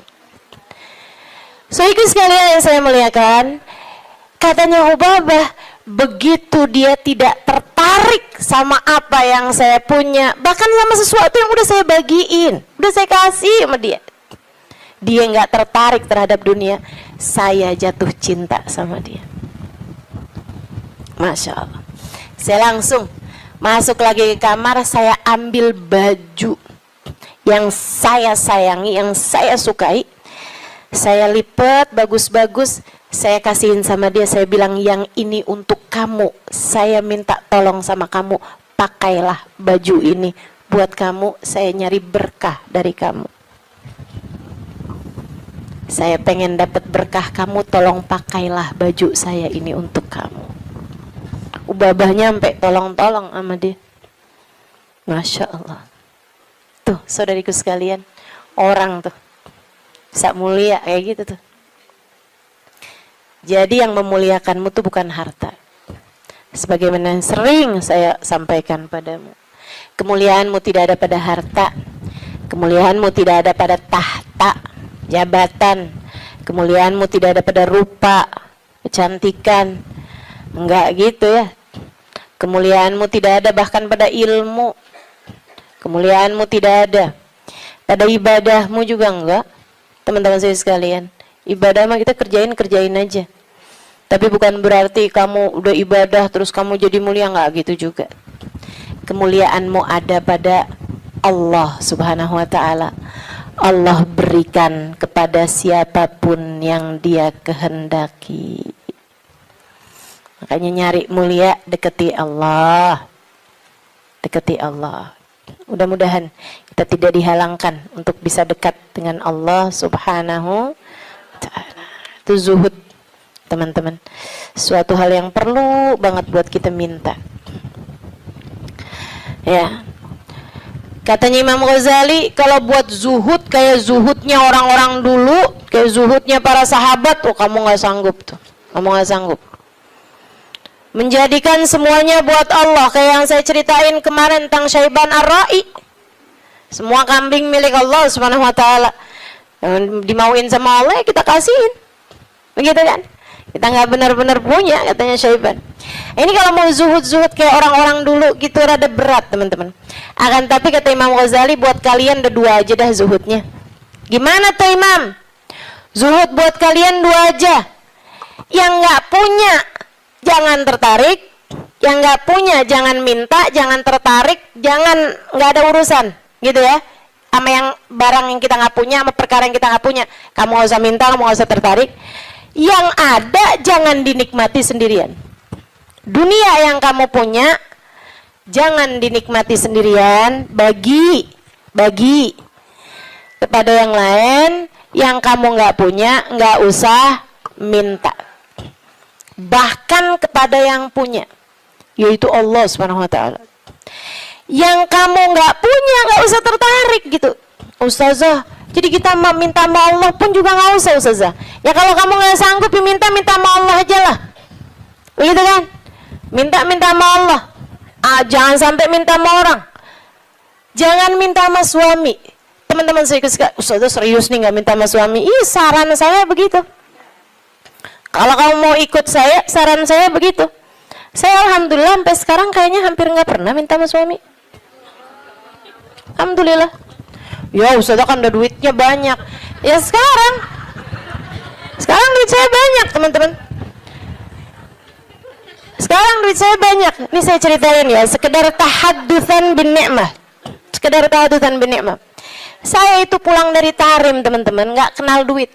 So itu sekalian yang saya muliakan, katanya Ubabah, begitu dia tidak tertarik sama apa yang saya punya, bahkan sama sesuatu yang udah saya bagiin, udah saya kasih sama dia, dia nggak tertarik terhadap dunia, saya jatuh cinta sama dia. Masya Allah. Saya langsung masuk lagi ke kamar, saya ambil baju yang saya sayangi, yang saya sukai, saya lipat bagus-bagus, saya kasihin sama dia. Saya bilang, yang ini untuk kamu, saya minta tolong sama kamu, pakailah baju ini buat kamu, saya nyari berkah dari kamu, saya pengen dapat berkah kamu, tolong pakailah baju saya ini untuk kamu. Ubabah nyampe tolong-tolong sama dia. Masya Allah. Tuh saudariku sekalian, orang tuh bisa mulia kayak gitu tuh. Jadi yang memuliakanmu tuh bukan harta. Sebagaimana yang sering saya sampaikan padamu, kemuliaanmu tidak ada pada harta, kemuliaanmu tidak ada pada tahta, jabatan, kemuliaanmu tidak ada pada rupa, kecantikan. Enggak gitu ya. Kemuliaanmu tidak ada bahkan pada ilmu. Kemuliaanmu tidak ada pada ibadahmu juga, enggak. Teman-teman saya sekalian, ibadah mah kita kerjain aja. Tapi bukan berarti kamu udah ibadah terus kamu jadi mulia, enggak gitu juga. Kemuliaanmu ada pada Allah Subhanahu wa taala. Allah berikan kepada siapapun yang Dia kehendaki. Makanya nyari mulia, deketi Allah. Deketi Allah. Mudah-mudahan kita tidak dihalangkan untuk bisa dekat dengan Allah Subhanahu wa ta'ala. Itu zuhud, teman-teman. Suatu hal yang perlu banget buat kita minta. Ya. Katanya Imam Ghazali, kalau buat zuhud kayak zuhudnya orang-orang dulu, kayak zuhudnya para sahabat, oh kamu nggak sanggup tuh. Kamu nggak sanggup. Menjadikan semuanya buat Allah, kayak yang saya ceritain kemarin tentang Syaiban Ar-Ra'i. Semua kambing milik Allah Subhanahu wa taala. Yang dimauin sama Allah kita kasihin. Begitu kan? Kita nggak benar-benar punya, katanya Syaiban. Ini kalau mau zuhud-zuhud kayak orang-orang dulu gitu rada berat, teman-teman. Akan tapi kata Imam Ghazali, buat kalian ada dua aja dah zuhudnya. Gimana tuh Imam? Zuhud buat kalian dua aja. Yang nggak punya jangan tertarik, yang nggak punya jangan minta, jangan tertarik, jangan nggak ada urusan, gitu ya. Sama yang barang yang kita nggak punya, sama perkara yang kita nggak punya, kamu nggak usah minta, kamu nggak usah tertarik. Yang ada jangan dinikmati sendirian. Dunia yang kamu punya jangan dinikmati sendirian, bagi kepada yang lain. Yang kamu nggak punya nggak usah minta. Bahkan kepada yang punya, yaitu Allah Subhanahu wa taala. Yang kamu nggak punya nggak usah tertarik gitu. Ustazah, jadi kita minta sama Allah pun juga nggak usah, Ustazah. Ya kalau kamu nggak sanggup minta sama Allah aja lah. Begitu kan? Minta sama Allah. Jangan sampai minta sama orang. Jangan minta sama suami. Teman-teman saya suka, Ustazah serius nih nggak minta sama suami. Ih, saran saya begitu. Kalau kamu mau ikut saya, saran saya begitu. Saya alhamdulillah sampai sekarang kayaknya hampir nggak pernah minta sama suami. Alhamdulillah. Ya Ustazah kan ada duitnya banyak. Ya sekarang Sekarang duit saya banyak, teman-teman. Sekarang duit saya banyak. Ini saya ceritain ya, sekedar tahaddusan bin ni'mah. Sekedar tahaddusan bin ni'mah. Saya itu pulang dari Tarim, teman-teman, nggak kenal duit.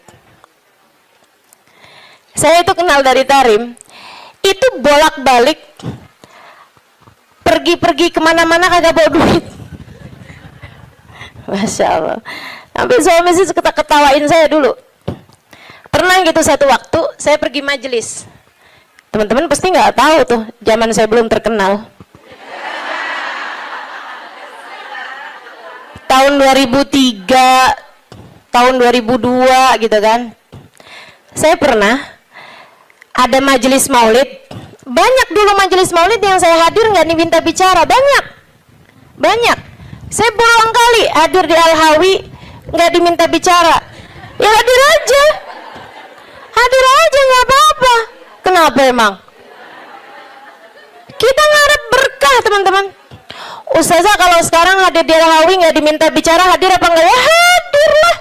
Saya itu kenal dari Tarim, itu bolak-balik, pergi-pergi kemana-mana kagak bawa duit. Masya Allah. Sampai suami sih ketawain saya dulu. Pernah gitu satu waktu, saya pergi majelis. Teman-teman pasti nggak tahu tuh, zaman saya belum terkenal. Tahun 2003, tahun 2002 gitu kan. Saya pernah ada majelis maulid. Banyak dulu majelis maulid yang saya hadir nggak diminta bicara, banyak. Saya berulang kali hadir di Al-Hawi nggak diminta bicara. Ya hadir aja nggak apa-apa. Kenapa emang? Kita ngarep berkah, teman-teman. Ustazah kalau sekarang hadir di Al-Hawi nggak diminta bicara, hadir apa enggak? Ya hadir lah.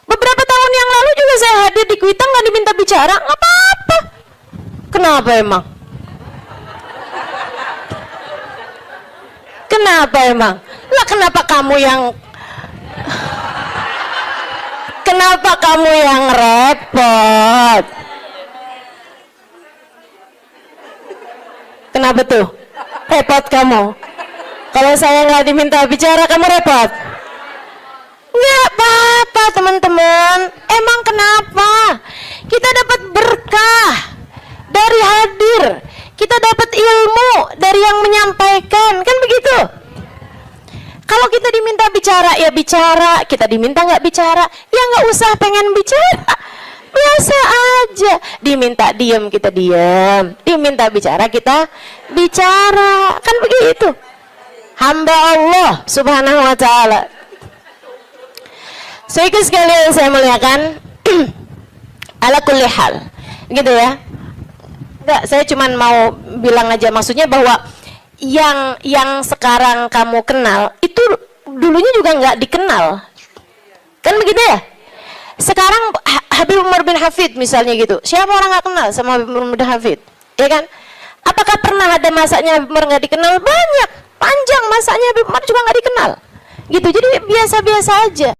Beberapa tahun yang lalu juga saya hadir di Kuitang nggak diminta bicara, nggak apa-apa. Kenapa emang? Kenapa emang? Lah kenapa kamu yang repot? Kenapa tuh? Repot kamu? Kalau saya nggak diminta bicara, kamu repot? Nggak apa-apa, teman-teman. Emang kenapa? Kita dapat berkah dari hadir. Kita dapat ilmu dari yang menyampaikan. Kan begitu? Kalau kita diminta bicara, ya bicara. Kita diminta nggak bicara, ya nggak usah pengen bicara. Biasa aja. Diminta diam, kita diam. Diminta bicara, kita bicara. Kan begitu. Hamba Allah subhanahu wa ta'ala. So itu sekalian saya muliakan. Ala kulli hal. Gitu ya. Enggak, saya cuma mau bilang aja, maksudnya bahwa yang sekarang kamu kenal itu dulunya juga nggak dikenal, kan begitu ya? Sekarang Habib Umar bin Hafid misalnya gitu, siapa orang nggak kenal sama Habib Umar bin Hafid, ya kan? Apakah pernah ada masanya Habib Umar nggak dikenal? Banyak, panjang masanya Habib Umar juga nggak dikenal, gitu. Jadi biasa-biasa aja.